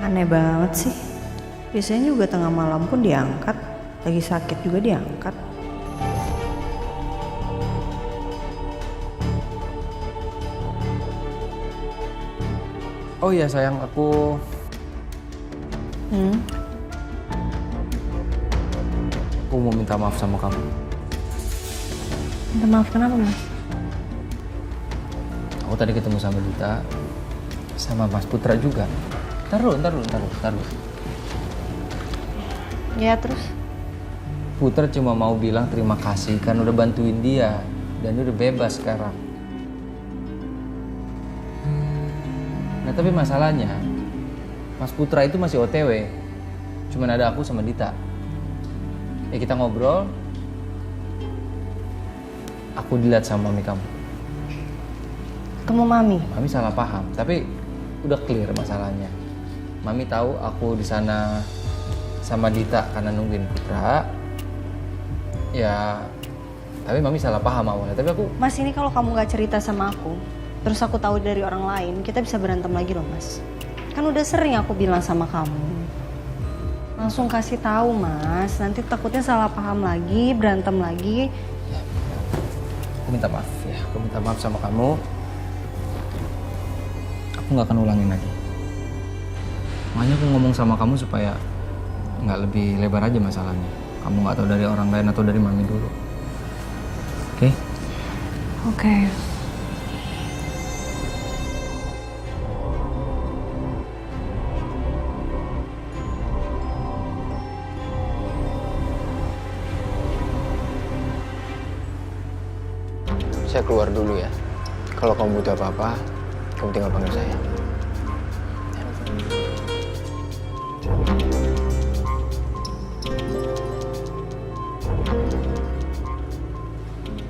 Aneh banget sih. Biasanya juga tengah malam pun diangkat. Lagi sakit juga diangkat. Oh iya sayang, aku mau minta maaf sama kamu. Minta maaf kenapa, Mas? Aku tadi ketemu sama Dita, sama Mas Putra juga. Ntar dulu. Ya, terus? Putra cuma mau bilang terima kasih kan udah bantuin dia. Dan dia udah bebas sekarang. Nah tapi masalahnya, Mas Putra itu masih OTW. Cuman ada aku sama Dita. Ya kita ngobrol. Aku dilihat sama mami kamu. Ketemu Mami? Mami salah paham, tapi udah clear masalahnya. Mami tahu aku di sana sama Dita karena nungguin Putra. Ya, tapi Mami salah paham awalnya. Tapi aku... Mas, ini kalau kamu nggak cerita sama aku, terus aku tahu dari orang lain, kita bisa berantem lagi loh, Mas. Kan udah sering aku bilang sama kamu. Langsung kasih tahu, Mas. Nanti takutnya salah paham lagi, berantem lagi. Ya, aku minta maaf ya. Aku minta maaf sama kamu. Aku nggak akan ulangin lagi. Makanya aku ngomong sama kamu supaya nggak lebih lebar aja masalahnya. Kamu nggak tahu dari orang lain atau dari Mami dulu. Oke? Oke. Saya keluar dulu ya. Kalau kamu butuh apa-apa, kamu tinggal panggil saya.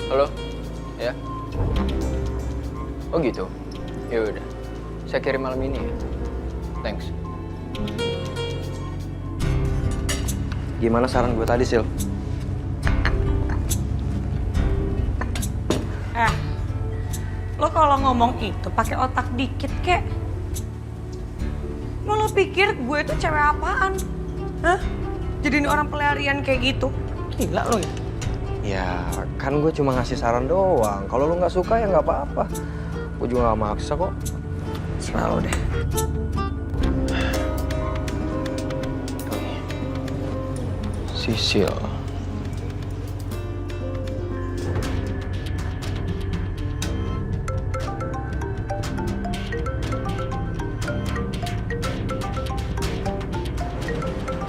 Halo? Ya? Oh gitu? Ya udah. Saya kirim malam ini ya. Thanks. Gimana saran gue tadi, Sil? Lo kalau ngomong itu pakai otak dikit, kek. Mau lo pikir gue itu cewek apaan? Hah? Jadiin orang pelarian kayak gitu? Gila lo ya? Ya, kan gue cuma ngasih saran doang. Kalau lo nggak suka ya nggak apa-apa. Gue juga nggak maksa kok. Serah lo deh. Sisil.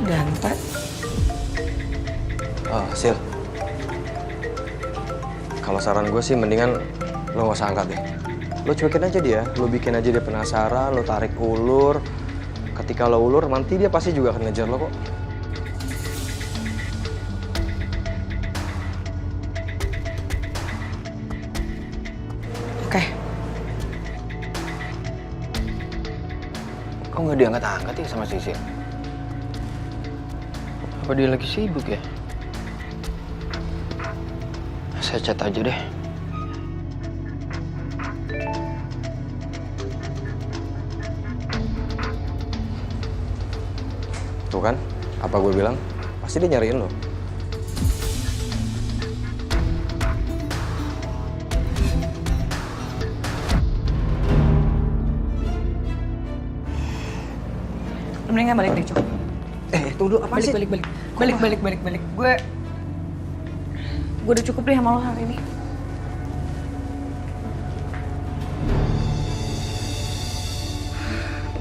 Ganteng. Oh, Sil. Kalau saran gue sih mendingan lo nggak usah angkat deh. Lo cuekin aja dia, lo bikin aja dia penasaran, lo tarik ulur. Ketika lo ulur, nanti dia pasti juga akan ngejar lo kok. Oke. Kok nggak diangkat-angkat ya sama Sisil? Apa dia lagi sibuk ya? Saya chat aja deh. Tuh kan, apa gue bilang? Pasti dia nyariin lo. Mendingan balik deh, Cok. Tunggu, apa sih? Balik. Gue udah cukup deh sama lo hari ini.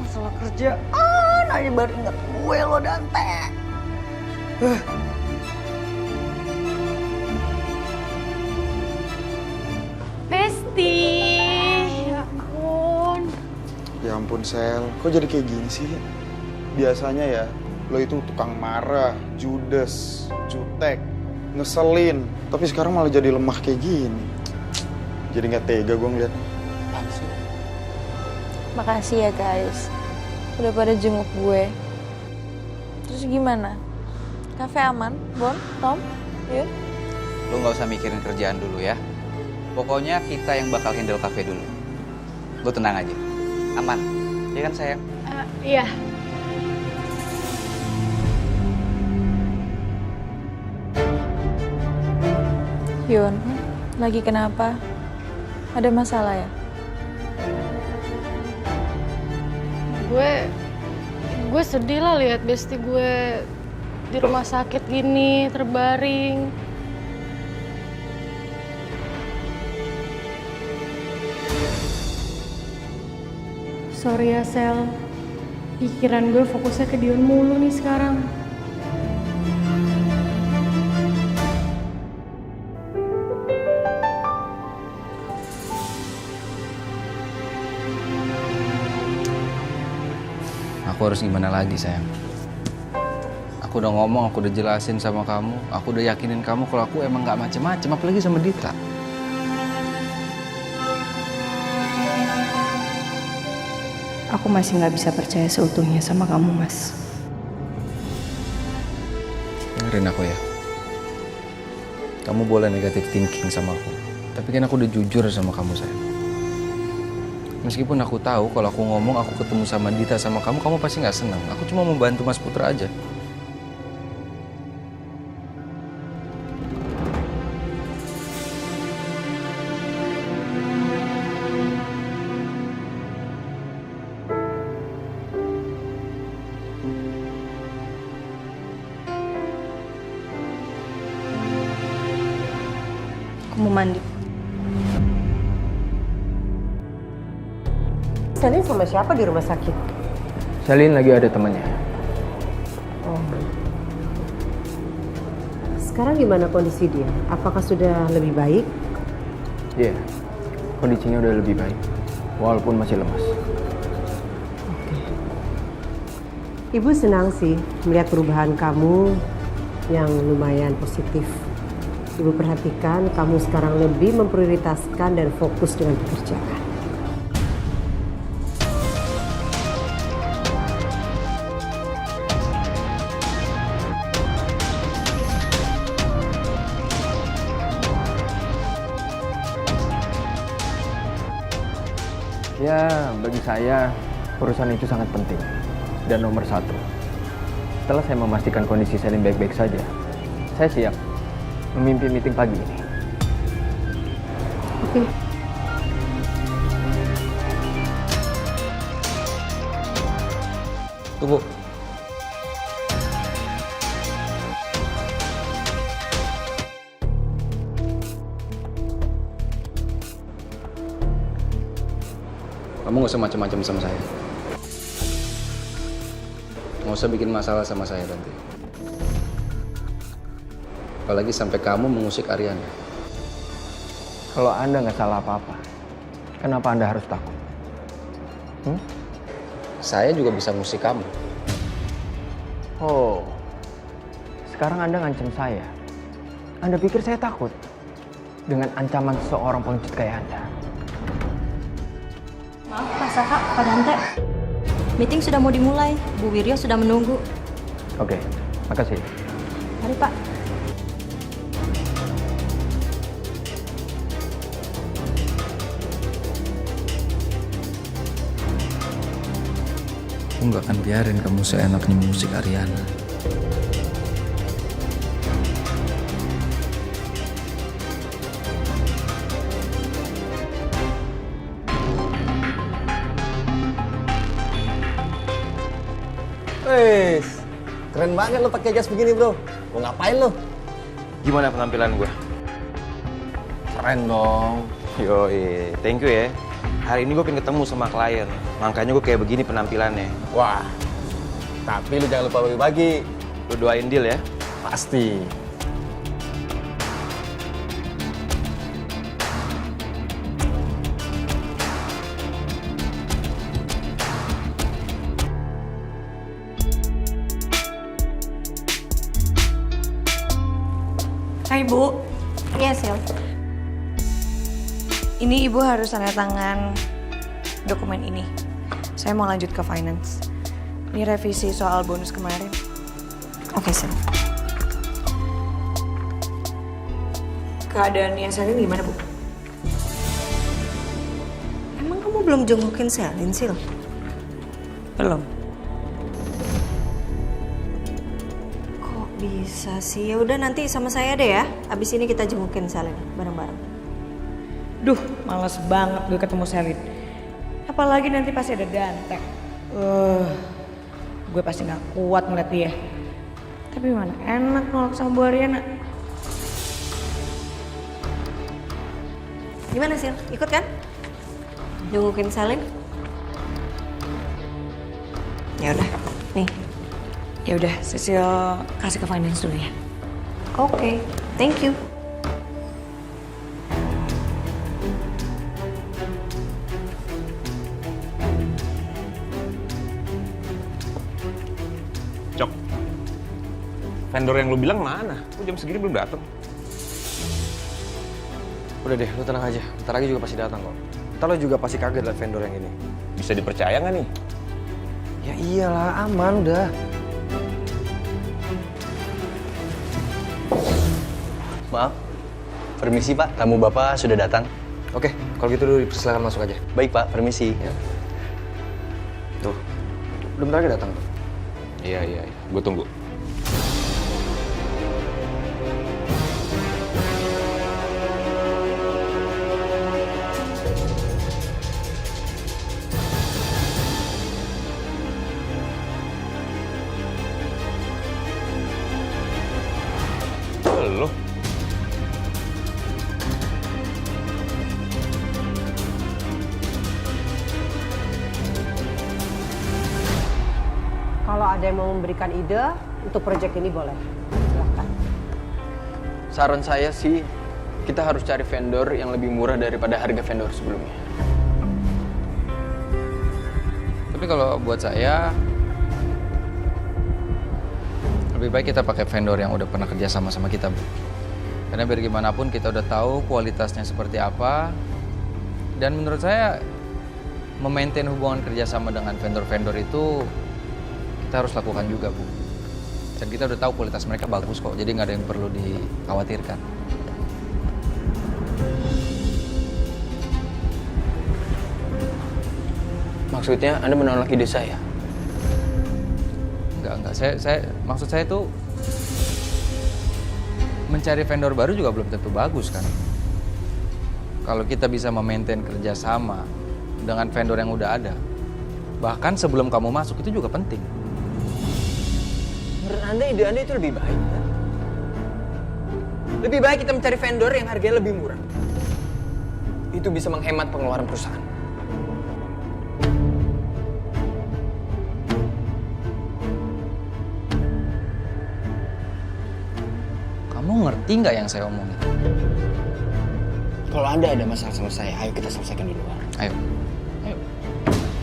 Masalah kerjaan aja baru inget gue lo, Dante. Besti. Ya ampun. Ya ampun Sel, kok jadi kayak gini sih? Biasanya ya, lo itu tukang marah, judes, jutek, ngeselin. Tapi sekarang malah jadi lemah kayak gini. Jadi nggak tega gue ngeliat. Makasih ya guys, udah pada jenguk gue. Terus gimana? Kafe aman, Bon, Tom, Yun? Lo nggak usah mikirin kerjaan dulu ya. Pokoknya kita yang bakal handle kafe dulu. Lo tenang aja, aman. Iya kan sayang? Iya. Yun, lagi kenapa? Ada masalah ya? Gue sedih lah lihat besti gue di rumah sakit gini, terbaring. Sorry ya Sel, pikiran gue fokusnya ke Dion mulu nih sekarang. Aku harus gimana lagi sayang? Aku udah ngomong, aku udah jelasin sama kamu, aku udah yakinin kamu kalau aku emang gak macem-macem, apalagi sama Dita. Aku masih nggak bisa percaya seutuhnya sama kamu, Mas. Dengerin aku ya. Kamu boleh negative thinking sama aku, tapi kan aku udah jujur sama kamu sayang. Meskipun aku tahu kalau aku ngomong aku ketemu sama Dita sama kamu pasti nggak senang. Aku cuma mau bantu Mas Putra aja. Aku mau mandi. Selin sama siapa di rumah sakit? Selin lagi ada temannya. Oh. Sekarang gimana kondisi dia? Apakah sudah lebih baik? Iya, kondisinya udah lebih baik, walaupun masih lemas. Ibu senang sih melihat perubahan kamu yang lumayan positif. Ibu perhatikan kamu sekarang lebih memprioritaskan dan fokus dengan pekerjaan. Ya, bagi saya perusahaan itu sangat penting dan nomor satu. Setelah saya memastikan kondisi Selin baik-baik saja, saya siap memimpin meeting pagi ini. Oke. Tunggu. Kamu gak usah macam-macam sama saya. Gak usah bikin masalah sama saya nanti. Apalagi sampai kamu mengusik Ariana. Kalau Anda nggak salah apa-apa, kenapa Anda harus takut? Saya juga bisa ngusik kamu. Oh, sekarang Anda ngancam saya. Anda pikir saya takut dengan ancaman seorang pengecut kayak Anda? Maaf Pak Saka, Pak Dante. Meeting sudah mau dimulai, Bu Wiryo sudah menunggu. Oke, makasih. Mari Pak. Aku nggak akan biarin kamu seenaknya musik Ariana. Wes, keren banget lo pakai jas begini bro. Mau ngapain lo? Gimana penampilan gue? Keren dong. Yoi, thank you ya. Hari ini gue pengen ketemu sama klien, makanya gue kayak begini penampilannya. Wah, tapi lu jangan lupa bagi-bagi. Lu doain deal ya? Pasti. Hai Bu. Iya Sil. Ini Ibu harus tanda tangan dokumen ini. Saya mau lanjut ke finance. Ini revisi soal bonus kemarin. Oke Sil. Keadaannya Selin gimana Bu? Emang kamu belum jengukin Selin, Sil? Belum. Kok bisa sih? Ya udah nanti sama saya deh ya. Abis ini kita jengukin Selin bareng-bareng. Duh, males banget gue ketemu Selin. Apalagi nanti pasti ada Dante. Gue pasti gak kuat ngeliat dia. Tapi mana enak nolak sama Bu Ariana. Gimana Sil? Ikut kan? Jengukin Selin? Ya udah, nih. Ya udah, Sisil kasih ke finance dulu ya. Oke, thank you. Cok, vendor yang lu bilang mana? Kok jam segini belum datang? Udah deh, lu tenang aja. Bentar lagi juga pasti datang kok. Ntar lu juga pasti kaget liat vendor yang ini. Bisa dipercaya nggak nih? Ya iyalah, aman udah. Maaf, permisi Pak, tamu Bapak sudah datang. Oke, kalau gitu dulu dipersilakan masuk aja. Baik Pak, permisi. Ya. Tuh, udah bentar lagi datang tuh. Iya. Gue tunggu. Loh. Kalau ada yang mau memberikan ide untuk proyek ini boleh. Silahkan. Saran saya sih, kita harus cari vendor yang lebih murah daripada harga vendor sebelumnya. Tapi kalau buat saya, lebih baik kita pakai vendor yang udah pernah kerja sama kita, Bu. Karena biar gimana pun kita udah tahu kualitasnya seperti apa. Dan menurut saya, memaintain hubungan kerjasama dengan vendor-vendor itu kita harus lakukan juga, Bu. Dan kita udah tahu kualitas mereka bagus kok, jadi nggak ada yang perlu dikhawatirkan. Maksudnya Anda menolak ide saya? Enggak. Maksud saya tuh mencari vendor baru juga belum tentu bagus kan. Kalau kita bisa memaintain kerjasama dengan vendor yang udah ada, bahkan sebelum kamu masuk itu juga penting. Menurut Anda ide Anda itu lebih baik kan? Lebih baik kita mencari vendor yang harganya lebih murah. Itu bisa menghemat pengeluaran perusahaan. Kamu ngerti nggak yang saya omongin? Kalau Anda ada masalah sama saya, ayo kita selesaikan di luar. Ayo.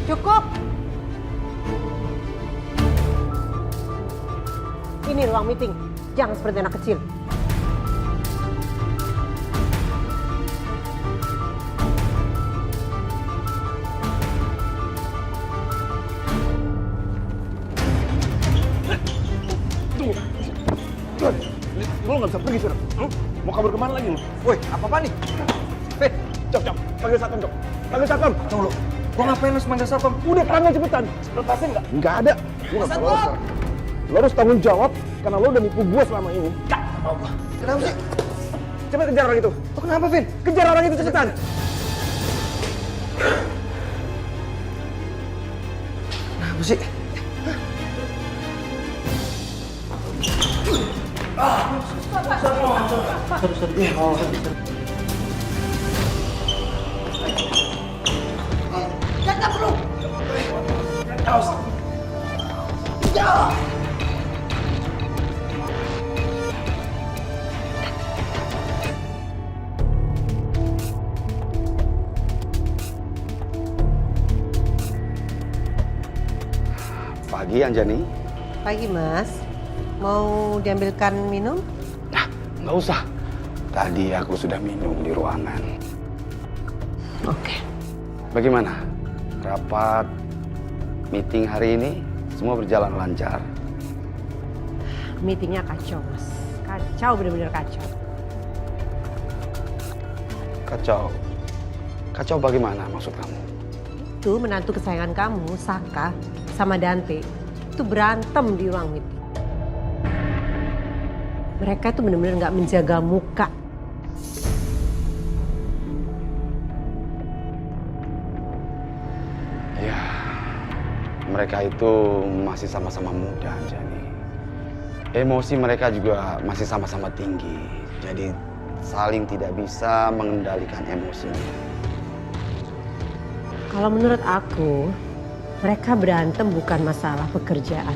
Cukup. Ini ruang meeting. Jangan seperti anak kecil. Lo nggak bisa pergi sekarang. Mau kabur kemana lagi lo? Woi, apa nih? Cok, panggil satpam, Cok. Panggil satpam. Tunggu lo. Gua ngapain harus manggil satpam? Udah panggil cepetan. Lepasin nggak? Nggak ada. Gua nggak tahu sekarang. Lo harus tanggung jawab karena lo udah nipu gua selama ini. Apa? Kenapa sih? Coba kejar orang itu. Oh, kenapa, Vin? Kejar orang itu cepetan. Kenapa sih? Pagi Anjani. Pagi Mas, mau diambilkan minum? Nggak usah. Tadi aku sudah minum di ruangan. Oke. Bagaimana? Rapat meeting hari ini semua berjalan lancar. Meetingnya kacau Mas, kacau bener-bener kacau. Kacau. Kacau bagaimana maksud kamu? Itu menantu kesayangan kamu, Saka, sama Dante, itu berantem di ruang meeting. Mereka tuh bener-bener nggak menjaga muka. Ya, mereka itu masih sama-sama muda, Anjani. Emosi mereka juga masih sama-sama tinggi. Jadi saling tidak bisa mengendalikan emosinya. Kalau menurut aku, mereka berantem bukan masalah pekerjaan.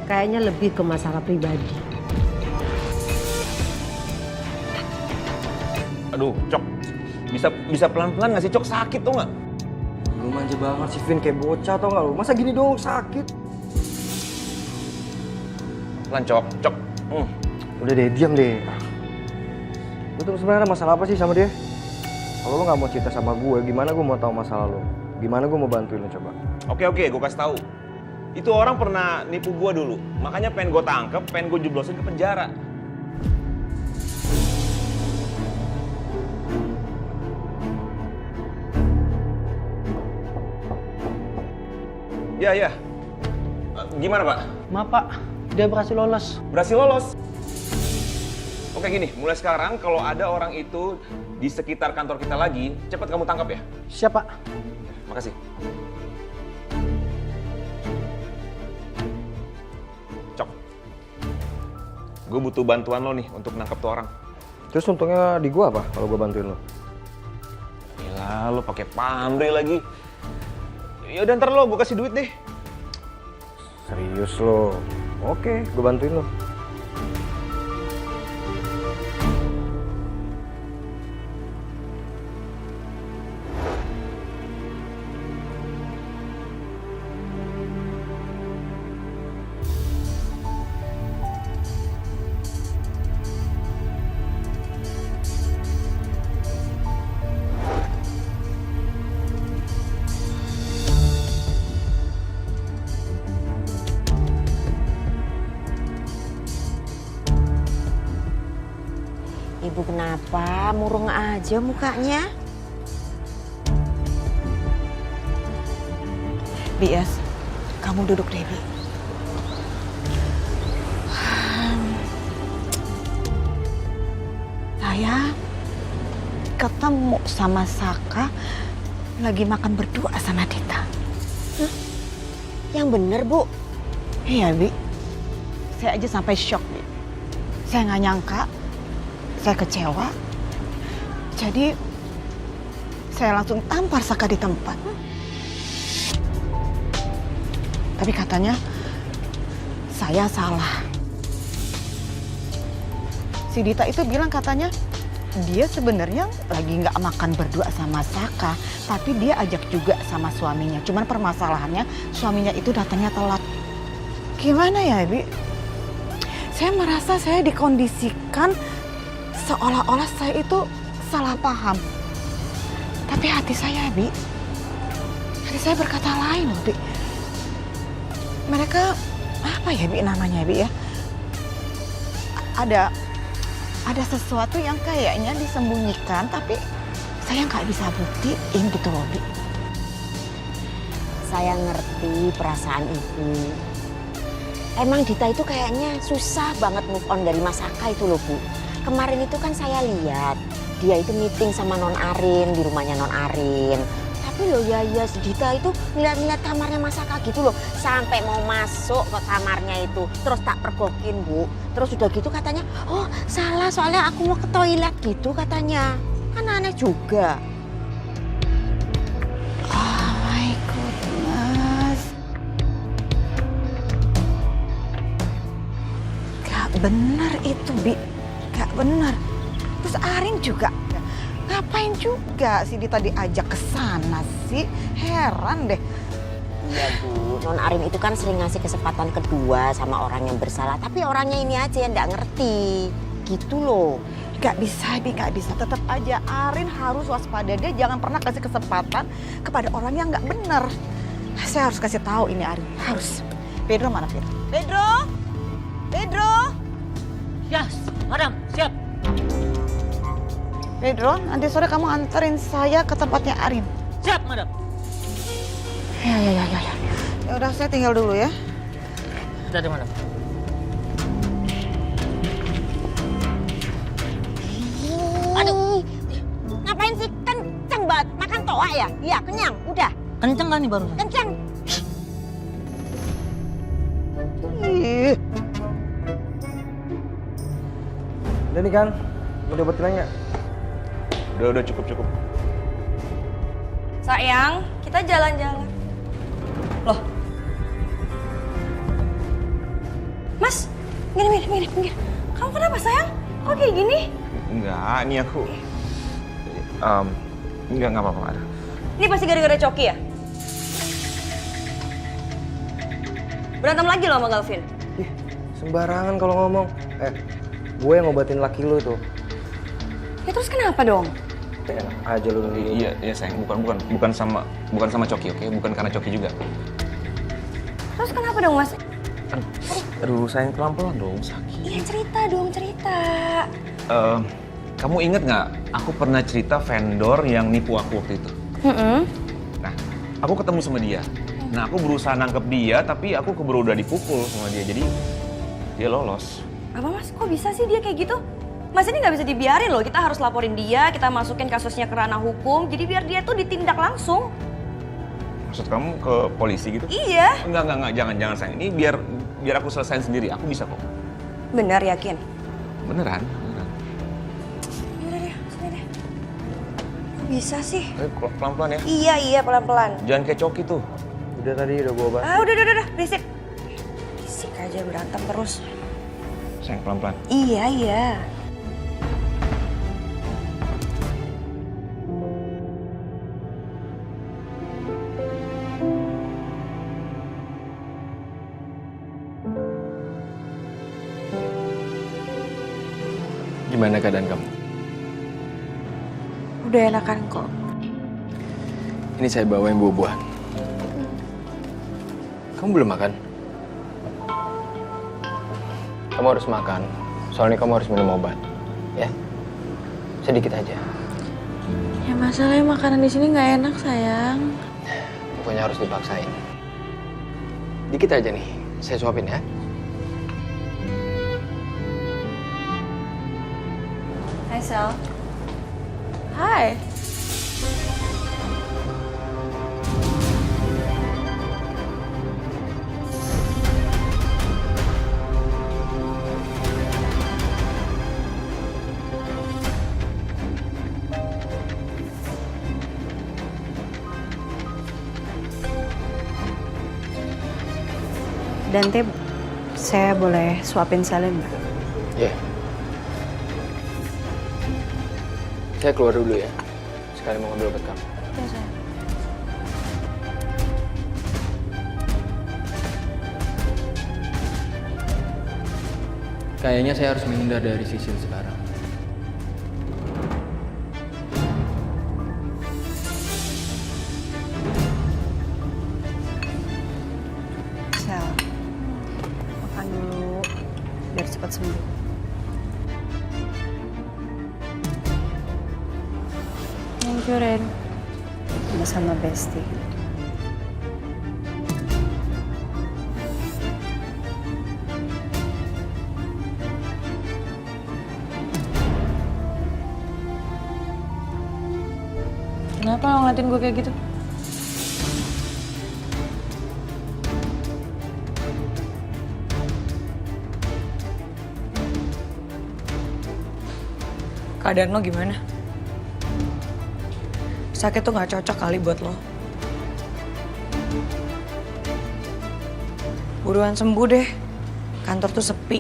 Kayaknya lebih ke masalah pribadi. Aduh, Cok. Bisa pelan-pelan nggak sih, Cok? Sakit tuh nggak? Lu manja banget sih, Vin. Kayak bocah tau nggak lu? Masa gini dong sakit? Pelan, Cok. Cok. Udah deh, diam deh. Lu tuh sebenarnya ada masalah apa sih sama dia? Kalau lu nggak mau cerita sama gue, gimana gue mau tahu masalah lu? Gimana gue mau bantuin lu coba? Oke, gue kasih tahu. Itu orang pernah nipu gue dulu. Makanya pengen gue tangkep, pengen gue jeblosin ke penjara. Ya. Gimana, Pak? Maaf, Pak. Dia berhasil lolos. Berhasil lolos? Oke gini, mulai sekarang kalau ada orang itu di sekitar kantor kita lagi, cepat kamu tangkap ya. Siap, Pak. Makasih. Cok, gue butuh bantuan lo nih untuk nangkep tuh orang. Terus untungnya di gue apa kalau gue bantuin lo? Gila, lo pakai pamrih lagi. Ya udah ntar lo, gue kasih duit deh. Serius lo? Oke, gue bantuin lo. Ibu kenapa? Murung aja mukanya. Bias, kamu duduk deh, Bi. Saya ketemu sama Saka lagi makan berdua sama Dita. Hah? Yang bener, Bu? Iya, Bi. Saya aja sampai shock, Bi. Saya nggak nyangka. Saya kecewa, jadi saya langsung tampar Saka di tempat. Tapi katanya saya salah. Si Dita itu bilang katanya dia sebenarnya lagi nggak makan berdua sama Saka, tapi dia ajak juga sama suaminya. Cuman permasalahannya suaminya itu datangnya telat. Gimana ya, Bi? Saya merasa saya dikondisikan seolah-olah saya itu salah paham. Tapi hati saya, Bi, hati saya berkata lain loh, Bi. Mereka, apa ya, Bi, namanya, Bi, ya? Ada sesuatu yang kayaknya disembunyikan, tapi saya nggak bisa buktiin gitu loh, Bi. Saya ngerti perasaan Ibu. Emang Dita itu kayaknya susah banget move on dari Mas Saka itu loh, Bu. Kemarin itu kan saya lihat dia itu meeting sama Non Arin di rumahnya Non Arin. Tapi loh ya si Dita itu ngeliat-ngeliat kamarnya Mas Saka gitu loh. Sampai mau masuk ke kamarnya itu. Terus tak pergokin Bu. Terus udah gitu katanya, oh salah soalnya aku mau ke toilet gitu katanya. Kan aneh juga. Oh my goodness. Gak bener itu, Bi. Gak bener. Terus Arin juga. Ngapain juga si Dita diajak ke sana sih? Heran deh. Iya Bu, Non Arin itu kan sering ngasih kesempatan kedua sama orang yang bersalah. Tapi orangnya ini aja yang nggak ngerti. Gitu loh. Gak bisa, Bi, gak bisa. Tetap aja Arin harus waspada. Dia jangan pernah kasih kesempatan kepada orang yang nggak bener. Saya harus kasih tahu ini Arin. Harus. Pedro mana Pedro? Pedro? Pedro? Yes, madam, siap. Pedro, nanti sore kamu anterin saya ke tempatnya Arin. Siap, madam. Ya. Ya udah, saya tinggal dulu ya. Sudah deh, madam. Aduh, ngapain sih? Kenceng banget. Makan toa ya? Iya, kenyang. Udah. Kenceng kan nih barusan? Kenceng. Ih. Udah nih kan, mau dapat nanya. Udah cukup. Sayang, kita jalan-jalan. Loh. Mas, minggir. Kamu kenapa sayang? Kok kayak gini? Enggak, ini aku... enggak apa-apa. Ada. Ini pasti gara-gara Coki ya? Berantem lagi lo sama Galvin? Sembarangan kalau ngomong. Gue yang ngobatin laki lu tuh. Ya terus kenapa dong? Enak aja lu. Iya sayang, bukan sama Coki, oke? Bukan karena Coki juga. Terus kenapa dong Mas? Aduh, sayang pelan-pelan dong, sakit. Iya cerita dong, cerita. Kamu inget nggak? Aku pernah cerita vendor yang nipu aku waktu itu. Nah, aku ketemu sama dia. Nah, aku berusaha nangkep dia, tapi aku keburu udah dipukul sama dia. Jadi dia lolos. Apa Mas? Kok bisa sih dia kayak gitu? Mas ini nggak bisa dibiarin loh. Kita harus laporin dia, kita masukin kasusnya ke ranah hukum. Jadi biar dia tuh ditindak langsung. Maksud kamu ke polisi gitu? Iya. Enggak, jangan sayang. Ini biar aku selesain sendiri. Aku bisa kok. Benar yakin? Beneran. Yaudah deh, sini deh. Kok bisa sih? Pelan-pelan ya. Iya, pelan-pelan. Jangan kayak Coki tuh. Udah tadi udah gua bahas. Udah, berisik. Berisik aja berantem terus. Sayang pelan-pelan. Iya. Gimana keadaan kamu? Udah enakan kok. Ini saya bawain buah-buahan. Kamu belum makan? Kamu harus makan, soalnya kamu harus minum obat, ya. Sedikit aja. Ya masalahnya makanan di sini nggak enak sayang. Pokoknya harus dipaksain. Dikit aja nih, saya suapin ya. Hai Sal. Hai. Dante, saya boleh suapin Salim nggak? Iya. Saya keluar dulu ya. Sekali mau ngambil obat kamu. Ya sayang. Kayaknya saya harus menghindar dari Sisil sekarang. Sel, makan dulu biar cepat sembuh. Thank you, Ren. Sama Besti. Kenapa lo ngeliatin gue kayak gitu? keadaan lo gimana? Sakit tuh gak cocok kali buat lo. Buruan sembuh deh. Kantor tuh sepi.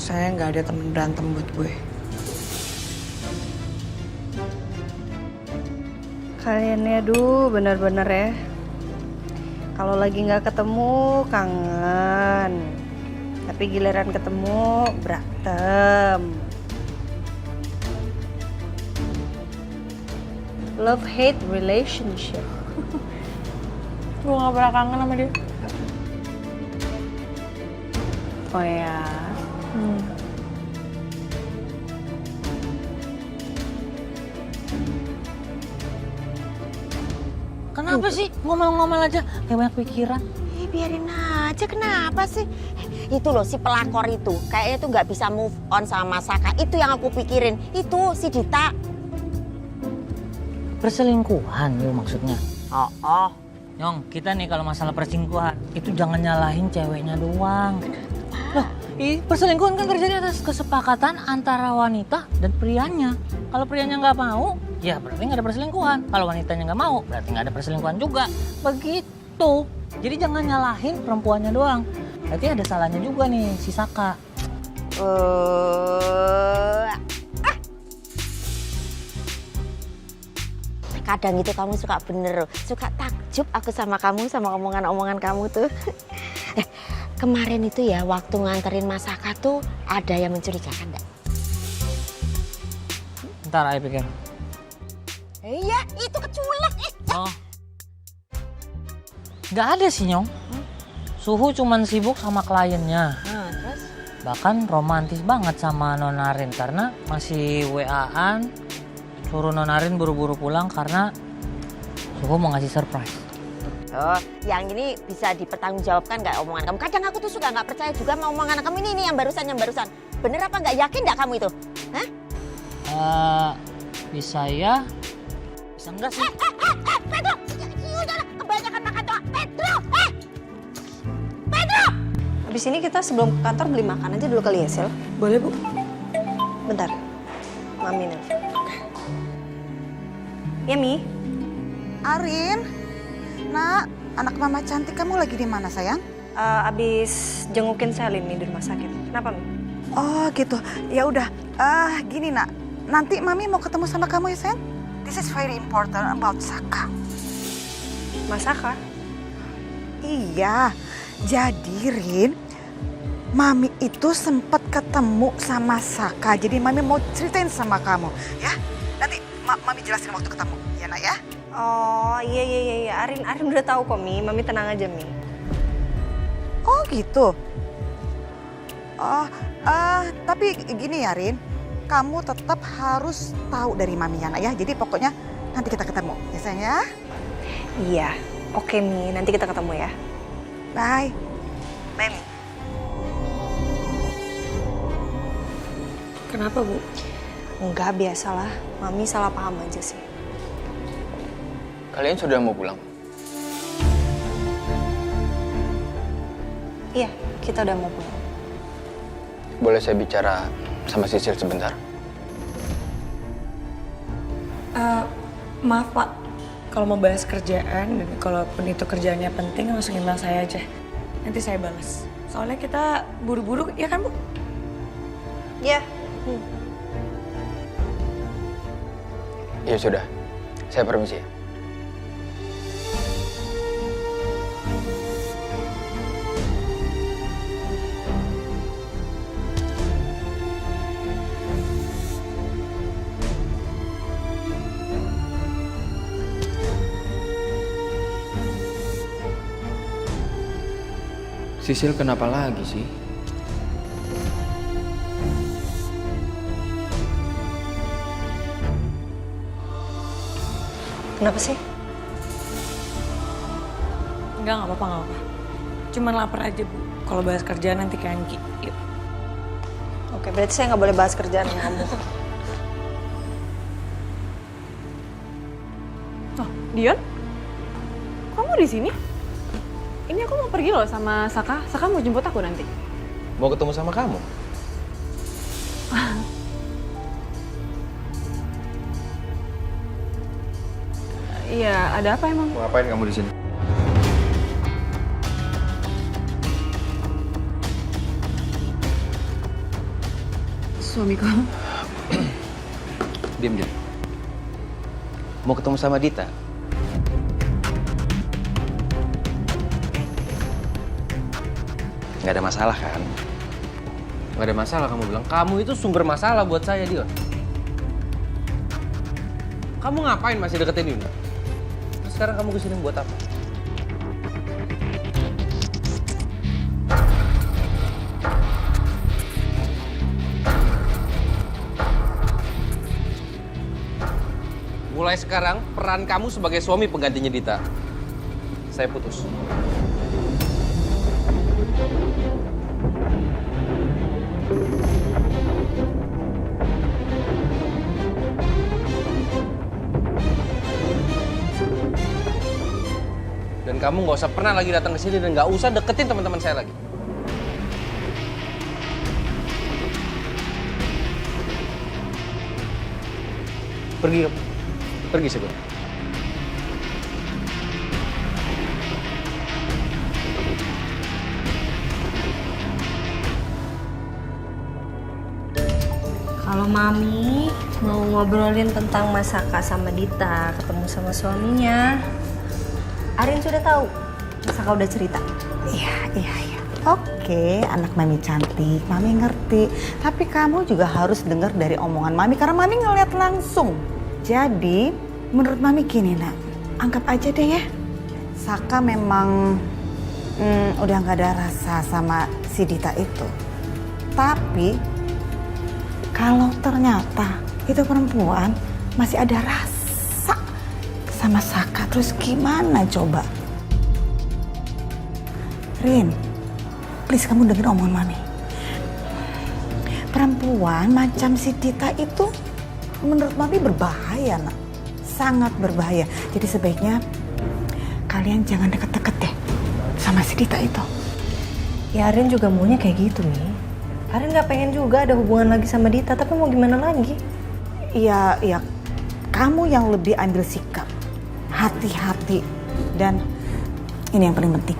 Saya nggak ada temen berantem buat gue. Kalian aduh bener-bener ya. Kalau lagi nggak ketemu kangen. Tapi giliran ketemu berantem. Love-hate relationship. Gue gak pernah kangen sama dia. Oh ya. Kenapa sih ngomel-ngomel aja kayak banyak pikiran? Biarin aja, kenapa sih? Itu loh si pelakor itu, kayaknya tuh nggak bisa move on sama Saka. Itu yang aku pikirin, itu si Dita. Perselingkuhan yuk maksudnya? Oh. Nyong, kita nih kalau masalah perselingkuhan, itu jangan nyalahin ceweknya doang. Loh, perselingkuhan kan terjadi atas kesepakatan antara wanita dan prianya. Kalau prianya nggak mau, ya berarti nggak ada perselingkuhan. Kalau wanitanya nggak mau, berarti nggak ada perselingkuhan juga. Begitu. Jadi jangan nyalahin perempuannya doang. Berarti ada salahnya juga nih si Saka. Kadang itu kamu suka bener, suka takjub aku sama kamu, sama omongan-omongan kamu tuh. Kemarin itu ya waktu nganterin Mas Saka tuh ada yang mencurigakan nggak? Ntar ayo pikir. Iya, itu keculek. Oh. Nggak ada sih Nyong. Suhu cuman sibuk sama kliennya. Terus? Bahkan romantis banget sama Nonarin karena masih WA-an. Suruh Nonarin buru-buru pulang karena Suhu mau ngasih surprise. Oh, yang ini bisa dipertanggungjawabkan nggak omongan kamu? Kadang aku tuh suka nggak percaya juga sama omongan kamu ini yang barusan. Bener apa nggak, yakin nggak kamu itu? Hah? Bisa ya, bisa enggak sih? Pedro! Udah, kebanyakan makan doang. Pedro! Pedro! Habis ini kita sebelum ke kantor beli makan aja dulu kali ya, Sil? Boleh, Bu. Bentar. Mami nih. Ya, Mi? Arin, nak, anak mama cantik, kamu lagi di mana sayang? Abis jengukin Selin nih di rumah sakit. Kenapa, Mi? Oh gitu, ya udah. Gini nak, nanti mami mau ketemu sama kamu ya sayang. This is very important about Saka. Mas Saka? Iya, jadi Rin, mami itu sempat ketemu sama Saka. Jadi mami mau ceritain sama kamu, ya. Nanti mami jelasin waktu ketemu, ya nak ya. Oh iya. Arin udah tahu kok, Mi. Mami tenang aja, Mi. Oh gitu. Tapi gini ya Rin, kamu tetap harus tahu dari mami ya nak ya. Jadi pokoknya nanti kita ketemu, ya sayang ya. Iya, oke Mi. Nanti kita ketemu ya. Bye. Bye Mi. Kenapa, Bu? Enggak, biasalah. Mami salah paham aja sih. Kalian sudah mau pulang? Iya, kita udah mau pulang. Boleh saya bicara sama Sisil sebentar? Maaf, Pak. Kalau mau bahas kerjaan, dan kalaupun itu kerjaannya penting, langsung email saya aja. Nanti saya balas. Soalnya kita buru-buru, ya kan, Bu? Iya. Ya sudah, saya permisi ya. Sisil kenapa lagi sih? Kenapa sih? Enggak apa-apa. Cuman lapar aja, Bu. Kalau bahas kerjaan nanti ke Anggi. Yuk. Oke, berarti saya nggak boleh bahas kerjaan sama kamu. Oh, Dion? Kamu di sini? Ini aku mau pergi loh sama Saka. Saka mau jemput aku nanti. Mau ketemu sama kamu? Iya, ada apa emang? Mau ngapain kamu di sini? Suami kamu? Diam. Mau ketemu sama Dita? Nggak ada masalah kan? Nggak ada masalah kamu bilang. Kamu itu sumber masalah buat saya, Dion. Kamu ngapain masih deketin Yuna? Terus sekarang kamu kesini buat apa? Mulai sekarang, peran kamu sebagai suami penggantinya Dita, saya putus. Dan kamu nggak usah pernah lagi datang ke sini dan nggak usah deketin teman-teman saya lagi. Pergi saya bilang. Kalau Mami mau ngobrolin tentang Masaka sama Dita ketemu sama suaminya, Arin sudah tahu. Masaka udah cerita. Iya. Oke, anak Mami cantik, Mami ngerti. Tapi kamu juga harus dengar dari omongan Mami karena Mami ngeliat langsung. Jadi, menurut Mami gini nak, anggap aja deh ya. Saka memang udah gak ada rasa sama si Dita itu. Tapi, kalau ternyata itu perempuan masih ada rasa sama Saka, terus gimana coba? Rin, please kamu dengerin omongan Mami. Perempuan macam si Dita itu menurut Mami berbahaya nak. Sangat berbahaya. Jadi sebaiknya kalian jangan deket-deket deh sama si Dita itu. Ya Arin juga maunya kayak gitu nih. Arin gak pengen juga ada hubungan lagi sama Dita, tapi mau gimana lagi? Iya, kamu yang lebih ambil sikap. Hati-hati. Dan ini yang paling penting.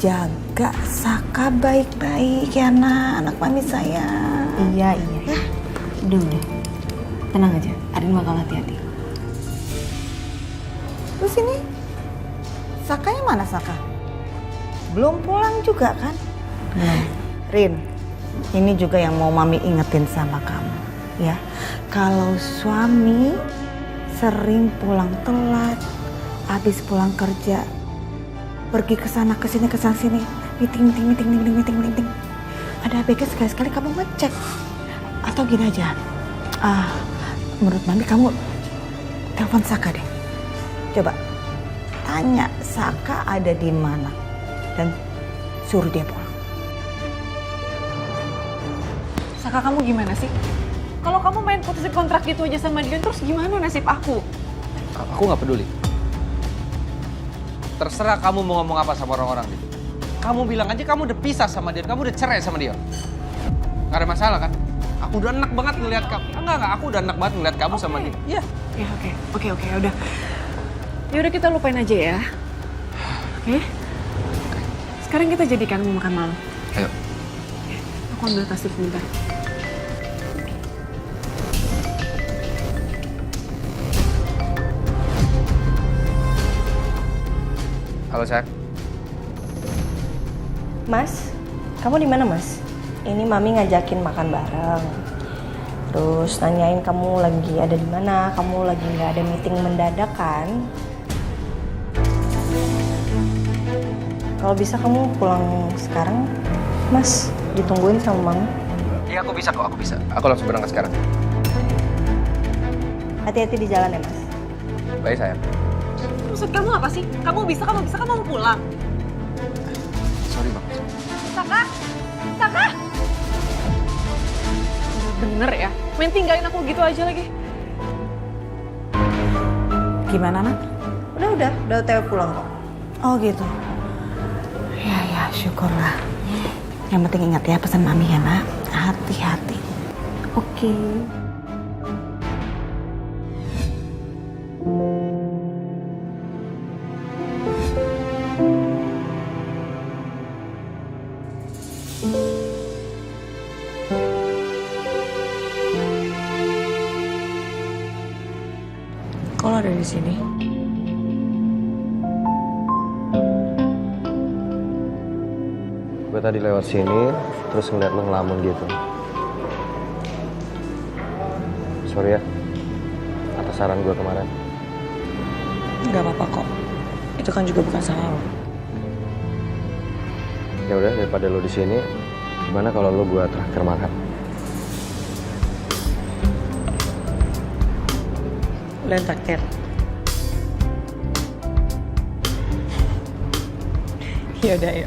Jaga Saka baik-baik ya nak, anak Mami sayang. Iya. Ya. Udah. Tenang aja, Arin bakal hati-hati. Terus ini, Sakanya mana Saka? Belum pulang juga kan? Belum. Rin, ini juga yang mau Mami ingetin sama kamu. Ya, kalau suami sering pulang telat, habis pulang kerja, pergi ke sana ke sini meeting. Ada ABG sekali-sekali kamu ngecek. Atau gini aja, menurut Mami kamu telepon Saka deh. Coba tanya Saka ada di mana dan suruh dia pulang. Saka kamu gimana sih? Kalau kamu main putusin kontrak gitu aja sama Dion, terus gimana nasib aku? Aku nggak peduli. Terserah kamu mau ngomong apa sama orang-orang gitu. Kamu bilang aja kamu udah pisah sama Dion, kamu udah cerai sama Dion. Gak ada masalah kan? Aku udah enak banget ngeliat kamu. Enggak, aku udah enak banget ngeliat kamu sama dia. Iya. Ya oke, udah. Ya udah kita lupain aja ya. Oke? Sekarang kita jadikan mau makan malam. Ayo. Aku ambil tas dulu sebentar. Halo, sayang. Mas, kamu di mana Mas? Ini Mami ngajakin makan bareng. Terus nanyain kamu lagi ada di mana, kamu lagi nggak ada meeting mendadak kan? Kalau bisa kamu pulang sekarang, Mas, ditungguin sama Mami. Iya, aku bisa kok, aku bisa. Aku langsung berangkat sekarang. Hati-hati di jalan ya, Mas. Baik, sayang. Maksud kamu apa sih? Kamu mau pulang? Sorry banget. Saka! Bener ya, main tinggalin aku gitu aja lagi. Gimana nak? Udah OTW pulang kok. Oh gitu. Ya syukurlah. Yang penting ingat ya pesan Mami ya nak. Hati-hati. Oke. ada di sini? Gue tadi lewat sini, terus ngeliat lo ngelamun gitu. Sorry ya, atas saran gue kemarin. Nggak apa-apa kok. Itu kan juga bukan salah lo. Ya udah, daripada lo di sini, gimana kalau lo gue traktir makan? Lo yang traktir. Yaudah, yuk.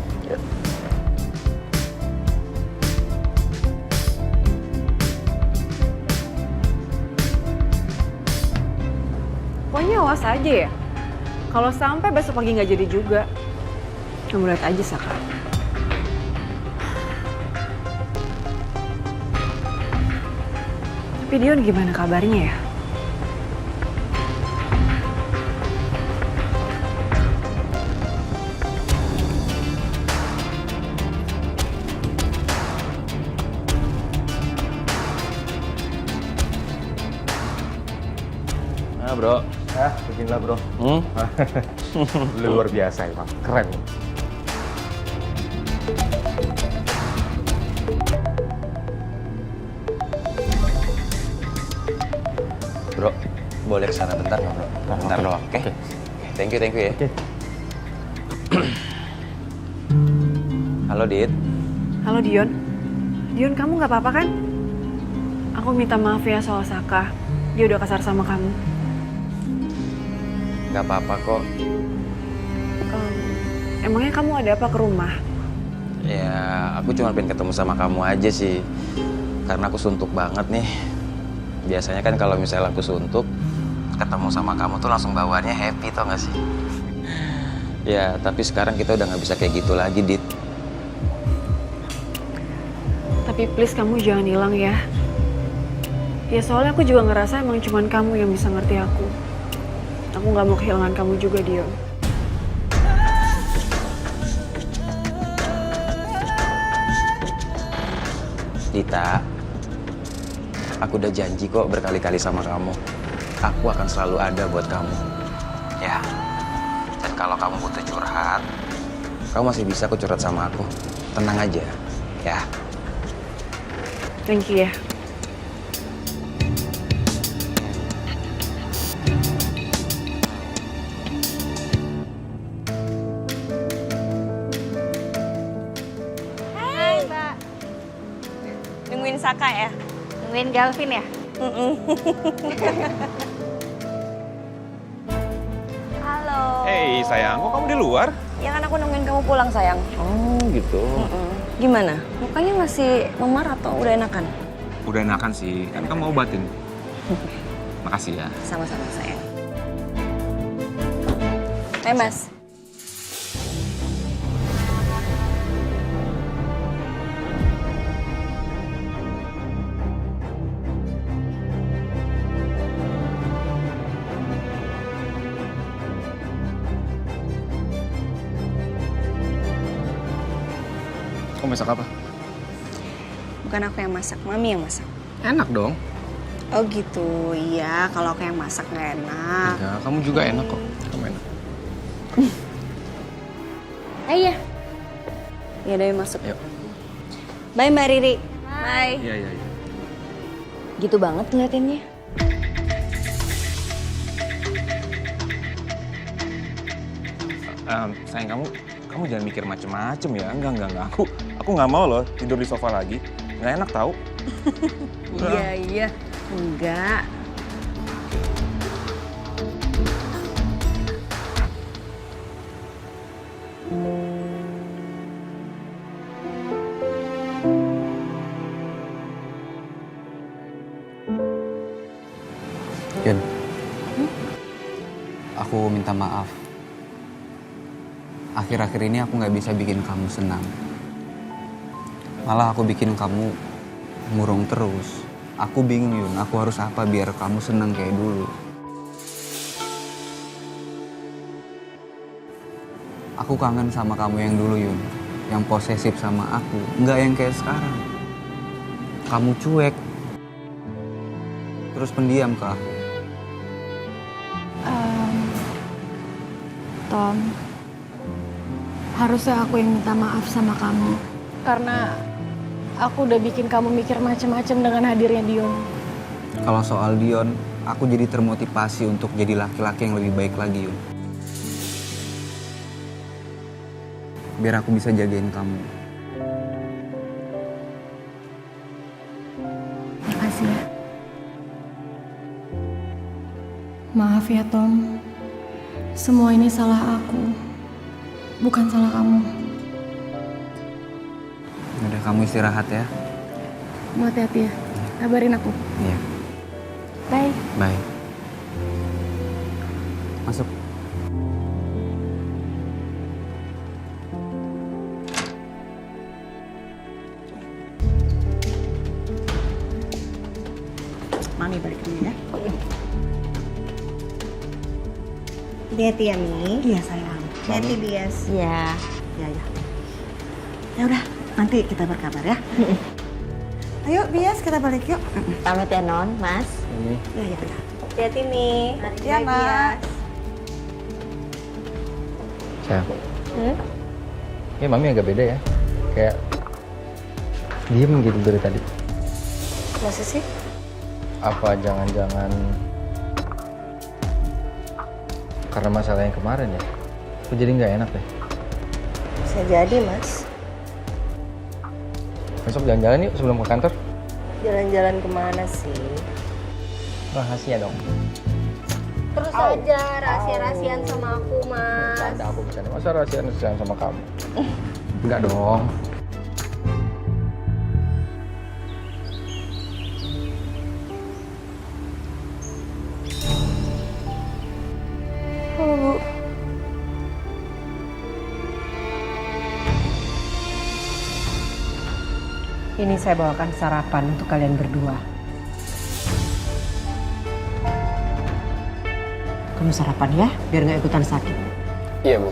Pokoknya awas aja ya. Kalau sampai besok pagi nggak jadi juga, kamu lihat aja Saka. Tapi Dion gimana kabarnya ya? Nah bro. Beginilah bro. Luar biasa emang, keren. Bro, boleh kesana bentar nggak bro? Bentar doang, oke? Thank you ya. Halo Dit. Halo Dion. Dion, kamu nggak apa-apa kan? Aku minta maaf ya soal Saka. Dia udah kasar sama kamu. Gak apa-apa kok. Emangnya kamu ada apa ke rumah? Ya, aku cuma pengen ketemu sama kamu aja sih. Karena aku suntuk banget nih. Biasanya kan kalau misalnya aku suntuk, ketemu sama kamu tuh langsung bawaannya happy, tau gak sih? Ya, tapi sekarang kita udah gak bisa kayak gitu lagi, Dit. Tapi please kamu jangan hilang ya. Ya soalnya aku juga ngerasa emang cuman kamu yang bisa ngerti aku. Aku gak mau kehilangan kamu juga, Dion. Dita, aku udah janji kok berkali-kali sama kamu. Aku akan selalu ada buat kamu. Ya, dan kalau kamu butuh curhat, kamu masih bisa kok curhat sama aku. Tenang aja, ya. Thank you ya. Hai, Mbak. Nungguin Saka ya? Nungguin Galvin ya? Halo. Hey sayang, kok kamu di luar? Ya kan aku nungguin kamu pulang, sayang. Oh gitu. Gimana? Mukanya masih memar atau udah enakan? Udah enakan sih, kan kamu obatin. Makasih ya. Sama-sama, sayang. Mas. Kamu masak apa? Bukan aku yang masak, Mami yang masak. Enak dong. Oh gitu, iya. Kalau aku yang masak nggak enak. Ya, kamu juga enak kok. Kamu enak. Iya. Ya udah masuk. Yuk. Bye Mbak Riri. Bye. Iya. Gitu banget ngeliatinnya. Sayang, kamu jangan mikir macem-macem ya. Enggak. Aku nggak mau loh tidur di sofa lagi. Nggak enak tau. Iya. Enggak. Yun, aku minta maaf. Akhir-akhir ini aku nggak bisa bikin kamu senang. Malah aku bikin kamu murung terus. Aku bingung Yun, aku harus apa biar kamu senang kayak dulu. Aku kangen sama kamu yang dulu Yun, yang posesif sama aku, nggak yang kayak sekarang. Kamu cuek, terus pendiam ke aku. Tom. Harusnya aku yang minta maaf sama kamu. Karena aku udah bikin kamu mikir macem-macem dengan hadirnya Dion. Kalau soal Dion, aku jadi termotivasi untuk jadi laki-laki yang lebih baik lagi, Yun. Biar aku bisa jagain kamu. Makasih ya. Maaf ya Tom. Semua ini salah aku. Bukan salah kamu. Udah, kamu istirahat ya. Mau hati-hati ya. Kabarin aku. Iya. Bye. Bye. Masuk. Mami balik dulu ya. Hati-hati ya, Mi. Iya, sayang. Hati-hati, Bias. Iya. Ya, ya. Ya udah, nanti kita berkabar ya. Ayo, Bias, kita balik yuk. Pamit ya Non, Mas. Ya, ya, ya. Hati-hati Mi. Ya, Mas. Sayang. Ya mami agak beda ya. Kayak diem gitu dari tadi. Masa sih? Apa jangan-jangan karena masalah yang kemarin ya? Aku jadi nggak enak deh. Bisa jadi, Mas. Besok jalan-jalan yuk sebelum ke kantor. Jalan-jalan kemana sih? Rahasia dong. Terus aja rahasia-rahasian sama aku, Mas. Ada aku bercanda. Masa rahasia sama kamu? Enggak dong. Halo, Bu. Ini saya bawakan sarapan untuk kalian berdua. Kamu sarapan ya, biar nggak ikutan sakit. Iya, Bu.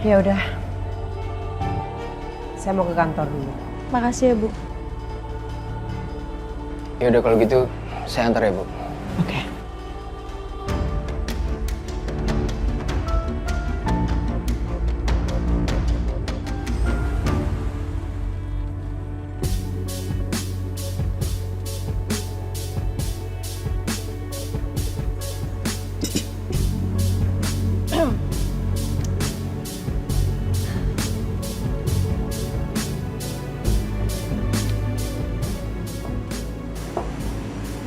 Ya udah, saya mau ke kantor dulu. Makasih ya, Bu. Ya udah kalau gitu saya antar ya, Bu. Oke.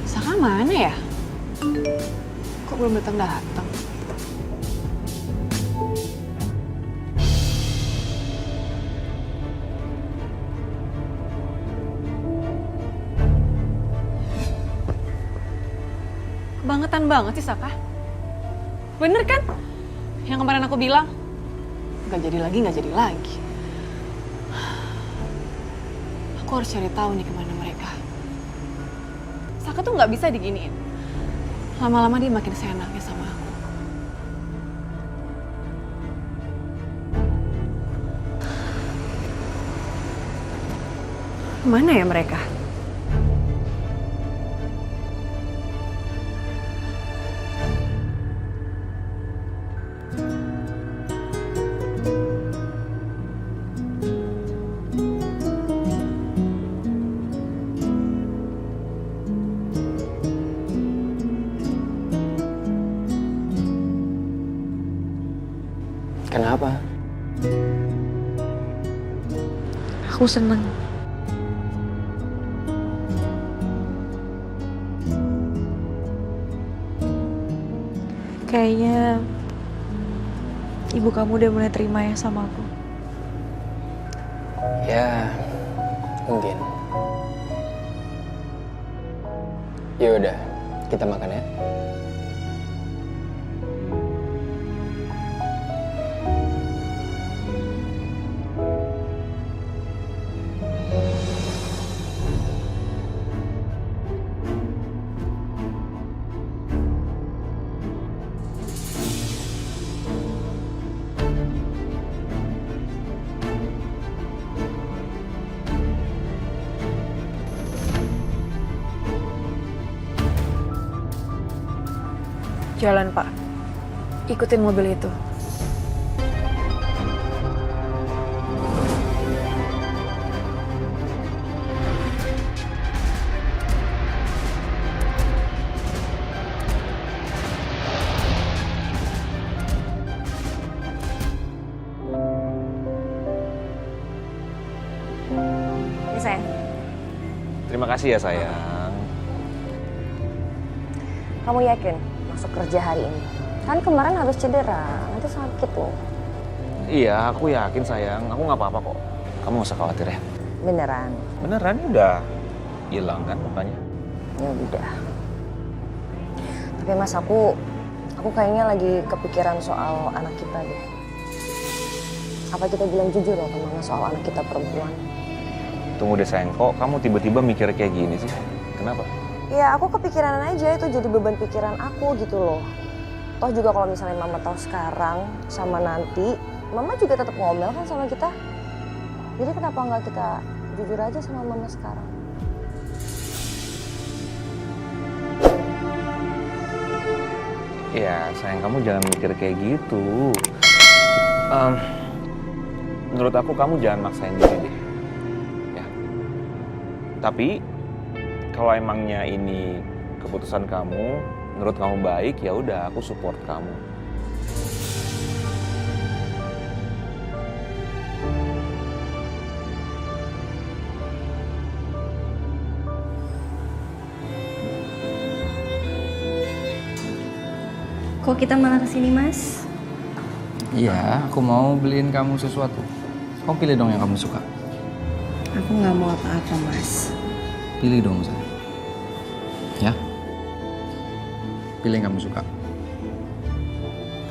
Saka mana ya? Kok belum datang-datang? Kebangetan banget sih Saka. Bener kan? Yang kemarin aku bilang, nggak jadi lagi. Aku harus cari tahu nih kemana mereka. Saka tuh nggak bisa diginiin. Lama-lama dia makin seenaknya sama aku. Mana ya mereka? Kenapa? Aku seneng. Kayaknya ibu kamu udah mulai terima ya sama aku. Ya, mungkin. Ya udah, kita makan ya. Jalan, Pak. Ikutin mobil itu. Ini sayang. Terima kasih ya sayang. Kamu yakin masuk kerja hari ini? Kan kemarin habis cedera, nanti sakit loh. Iya, aku yakin sayang. Aku nggak apa-apa kok. Kamu nggak usah khawatir ya. Beneran? Beneran ini udah hilang kan mukanya? Ya udah. Tapi Mas, aku kayaknya lagi kepikiran soal anak kita deh. Apa kita bilang jujur loh ke Mama soal anak kita perempuan? Tunggu deh sayang, kok kamu tiba-tiba mikir kayak gini sih? Kenapa? Ya aku kepikiran aja, itu jadi beban pikiran aku gitu loh. Toh juga kalau misalnya Mama tahu sekarang sama nanti, Mama juga tetap ngomel kan sama kita. Jadi kenapa nggak kita jujur aja sama Mama sekarang? Ya sayang, kamu jangan mikir kayak gitu. Menurut aku kamu jangan maksain diri deh. Ya. Tapi kalau emangnya ini keputusan kamu, menurut kamu baik, ya udah aku support kamu. Kok kita malah kesini, Mas? Iya, aku mau beliin kamu sesuatu. Kamu pilih dong yang kamu suka. Aku nggak mau apa-apa, Mas. Pilih dong, sayang. Ya? Pilih yang kamu suka.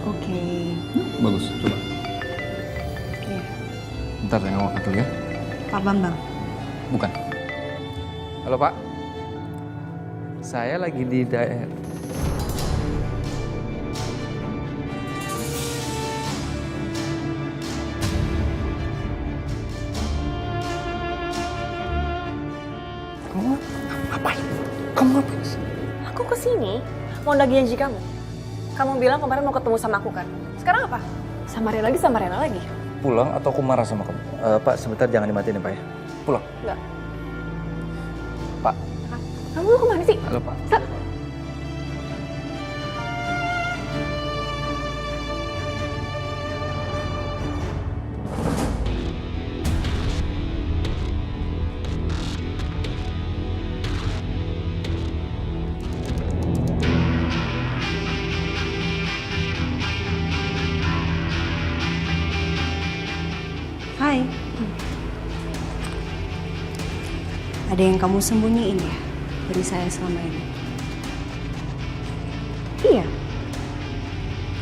Oke. Bagus, coba. Oke. Bentar, saya ngomong dulu ya. Pak Bambang. Bukan. Halo, Pak. Saya lagi di daerah... Kamu ngapain sih? Aku kesini mau nagih janji kamu. Kamu bilang kemarin mau ketemu sama aku kan? Sekarang apa? Sama Rena lagi. Pulang atau aku marah sama kamu? Pak, sebentar jangan dimatiin ya, Pak ya. Pulang. Enggak. Pak. Kamu mau kemana sih? Halo, Pak. Hai. Ada yang kamu sembunyiin ya dari saya selama ini? Iya.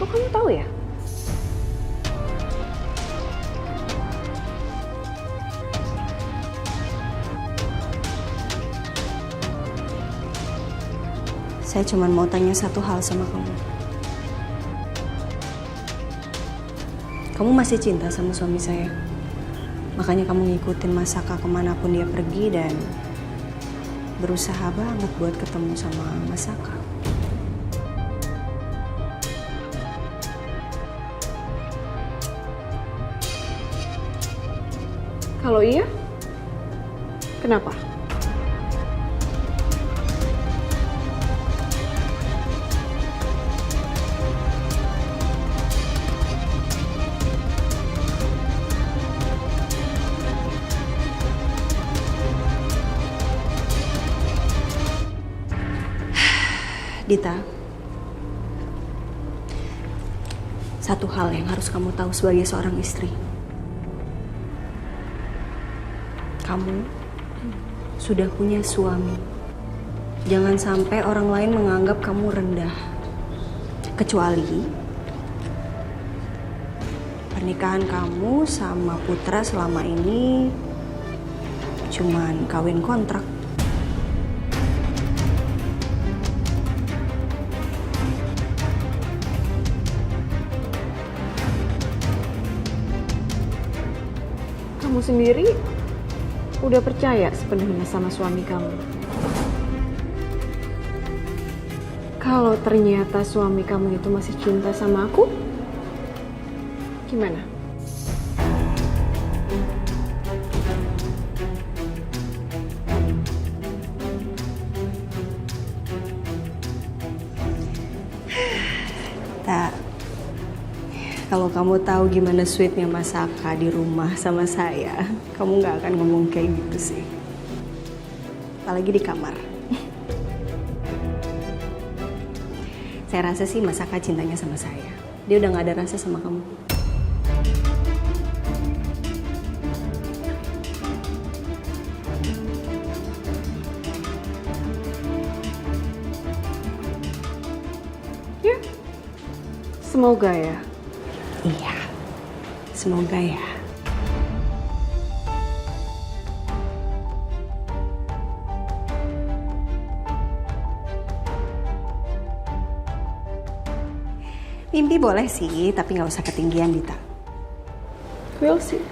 Kok kamu tahu ya? Saya cuma mau tanya satu hal sama kamu. Kamu masih cinta sama suami saya? Makanya kamu ngikutin Mas Saka kemanapun dia pergi dan berusaha banget buat ketemu sama Mas Saka. Kalau iya, kenapa? Dita, satu hal yang harus kamu tahu sebagai seorang istri. Kamu sudah punya suami. Jangan sampai orang lain menganggap kamu rendah. Kecuali pernikahan kamu sama Putra selama ini cuman kawin kontrak. Kamu sendiri udah percaya sepenuhnya sama suami kamu. Kalau ternyata suami kamu itu masih cinta sama aku, gimana? Tak. Kalau kamu tahu gimana sweetnya Mas Saka di rumah sama saya, kamu nggak akan ngomong kayak gitu sih. Apalagi di kamar. Saya rasa sih Mas Saka cintanya sama saya. Dia udah nggak ada rasa sama kamu. Ya, semoga ya. Iya, semoga ya. Mimpi boleh sih, tapi nggak usah ketinggian, Dita. We'll see.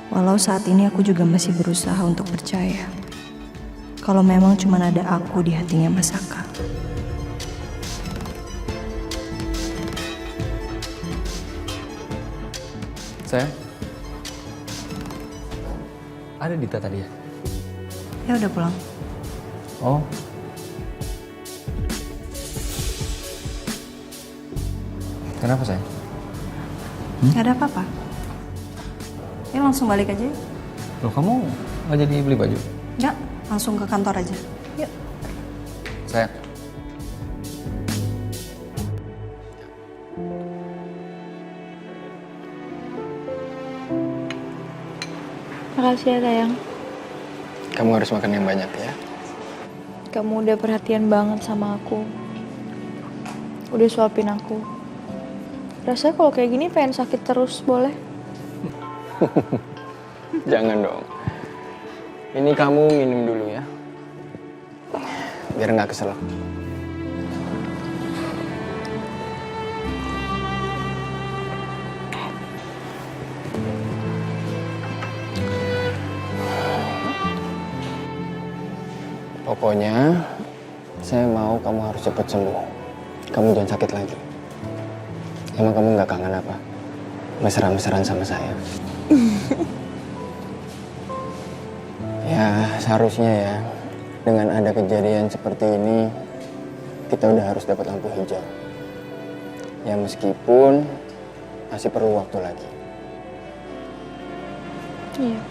Walau saat ini aku juga masih berusaha untuk percaya kalau memang cuma ada aku di hatinya Mas Saka. Sayang, ada Dita tadi ya? Ya udah pulang. Oh. Kenapa sayang? Gak ada apa-apa. Ya langsung balik aja. Loh, kamu nggak jadi beli baju? Enggak, langsung ke kantor aja. Yuk. Sayang. Makasih ya sayang. Kamu harus makan yang banyak ya. Kamu udah perhatian banget sama aku. Udah suapin aku. Rasanya kalau kayak gini pengen sakit terus, boleh? Jangan dong. Ini kamu minum dulu ya. Biar nggak kesel. Pokoknya, saya mau kamu harus cepat sembuh. Kamu jangan sakit lagi. Emang kamu nggak kangen apa? Mesra-mesraan sama saya. Ya, seharusnya ya, dengan ada kejadian seperti ini, kita udah harus dapat lampu hijau. Ya, meskipun masih perlu waktu lagi. Iya.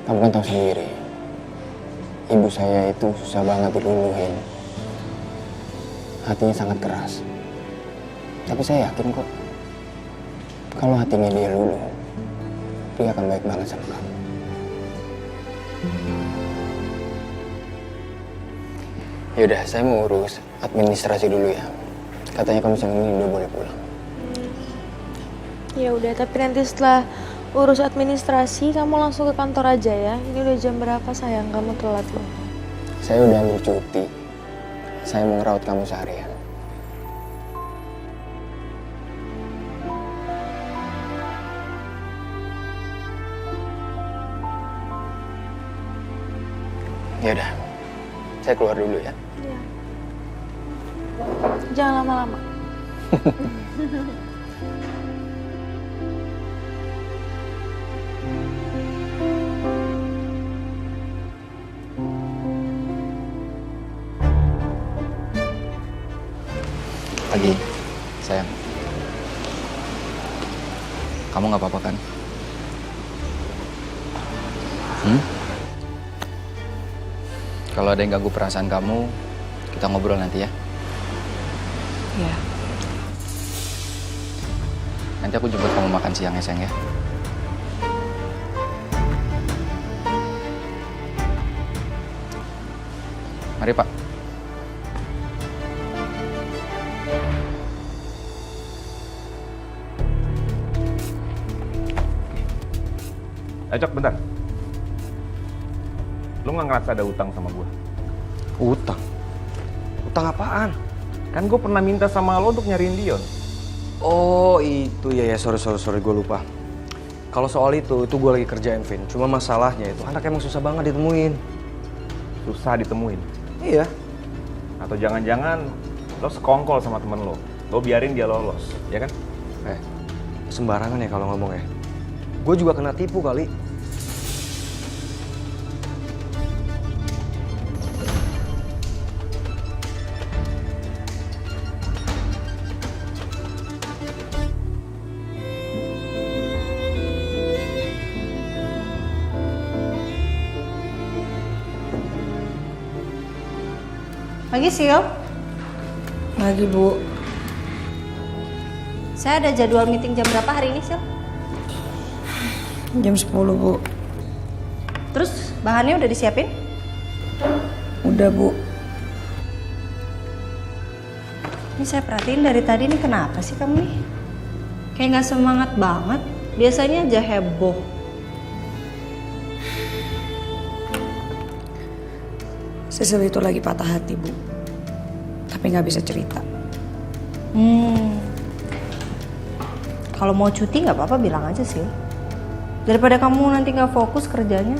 Kamu kan tahu sendiri, ibu saya itu susah banget diluluhin. Hatinya sangat keras. Tapi saya yakin kok, kalau hatinya dia luluh, dia akan baik banget sama kamu. Yaudah, saya mau urus administrasi dulu ya. Katanya kamu siang ini udah boleh pulang. Ya udah, tapi nanti setelah urus administrasi kamu langsung ke kantor aja ya. Ini udah jam berapa sayang? Kamu telat loh. Saya udah ambil cuti. Saya mau ngerawat kamu seharian. Yaudah, saya keluar dulu ya. Iya. Jangan lama-lama. Pagi, sayang. Kamu nggak apa-apa kan? Kalau ada yang ganggu perasaan kamu, kita ngobrol nanti ya. Iya. Nanti aku jemput kamu makan siang ya sayang ya. Mari Pak. Cok, bentar. Lu nggak ngerasa ada utang sama gue? Utang? Utang apaan? Kan gue pernah minta sama lo untuk nyariin Dion. Oh itu ya, sorry gue lupa. Kalau soal itu gue lagi kerjain, Vin. Cuma masalahnya itu anak emang susah banget ditemuin. Susah ditemuin? Iya. Atau jangan-jangan lo sekongkol sama temen lo biarin dia lolos, ya kan? Sembarangan ya kalau ngomong ya. Gue juga kena tipu kali. Pagi, Sil. Pagi, Bu. Saya ada jadwal meeting jam berapa hari ini, Sil? Jam 10, Bu. Terus bahannya udah disiapin? Udah, Bu. Ini saya perhatiin dari tadi nih, kenapa sih kamu nih? Kayak nggak semangat banget. Biasanya aja heboh. Sisil itu lagi patah hati, Bu. Tapi nggak bisa cerita. Kalau mau cuti nggak apa-apa, bilang aja sih. Daripada kamu nanti nggak fokus kerjanya.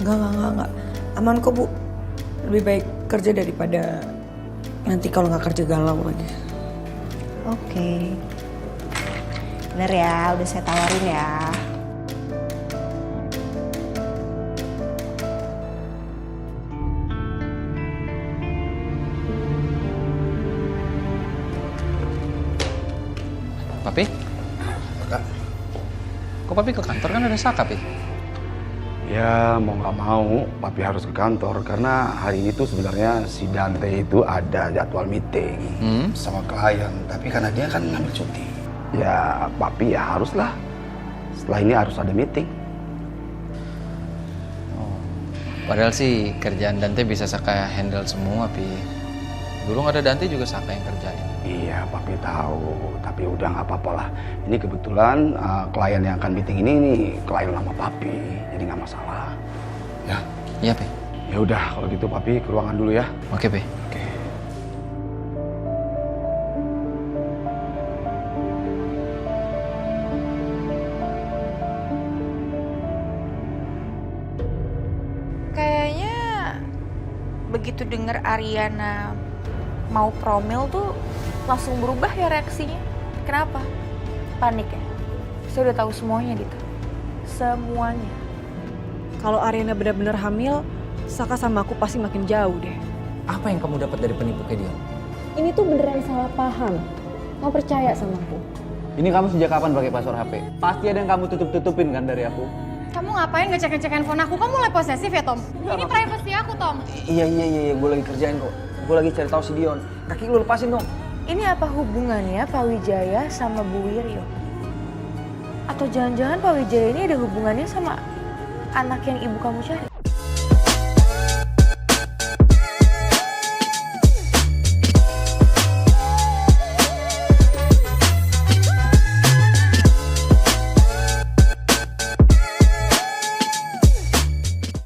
Enggak. Aman kok, Bu. Lebih baik kerja daripada nanti kalau nggak kerja galau lagi. Oke. Bener ya, udah saya tawarin ya. Papi? Kak. Kok Papi ke kantor, kan ada Saka, Pi? Ya mau nggak mau, Papi harus ke kantor karena hari ini tuh sebenarnya si Dante itu ada jadwal meeting sama klien, tapi karena dia kan ngambil cuti. Ya Papi ya haruslah. Setelah ini harus ada meeting. Padahal sih kerjaan Dante bisa Saka handle semua, Pi. Dulu nggak ada Dante juga Saka yang kerjain. Iya, Papi tahu. Tapi udah nggak apa-apa lah. Ini kebetulan klien yang akan meeting ini klien lama Papi, jadi nggak masalah. Ya. Iya, Pi. Ya udah, kalau gitu Papi ke ruangan dulu ya. Oke, Pi. Oke. Kayaknya begitu denger Ariana mau promil tuh langsung berubah ya reaksinya. Kenapa? Panik ya? Saya udah tahu semuanya gitu. Semuanya. Kalau Ariana benar-benar hamil, Saka sama aku pasti makin jauh deh. Apa yang kamu dapat dari penipu kayak dia? Ini tuh beneran salah paham. Kamu percaya sama aku? Ini kamu sejak kapan pakai password HP? Pasti ada yang kamu tutup-tutupin kan dari aku? Kamu ngapain ngecek-ngecek handphone aku? Kamu mulai posesif ya, Tom? Ini privacy aku, Tom. Iya, gue lagi kerjain kok. Gue lagi cari tahu si Dion. Kaki lu lepasin dong. Ini apa hubungannya Pak Wijaya sama Bu Wiryo? Atau jangan-jangan Pak Wijaya ini ada hubungannya sama anak yang ibu kamu cari?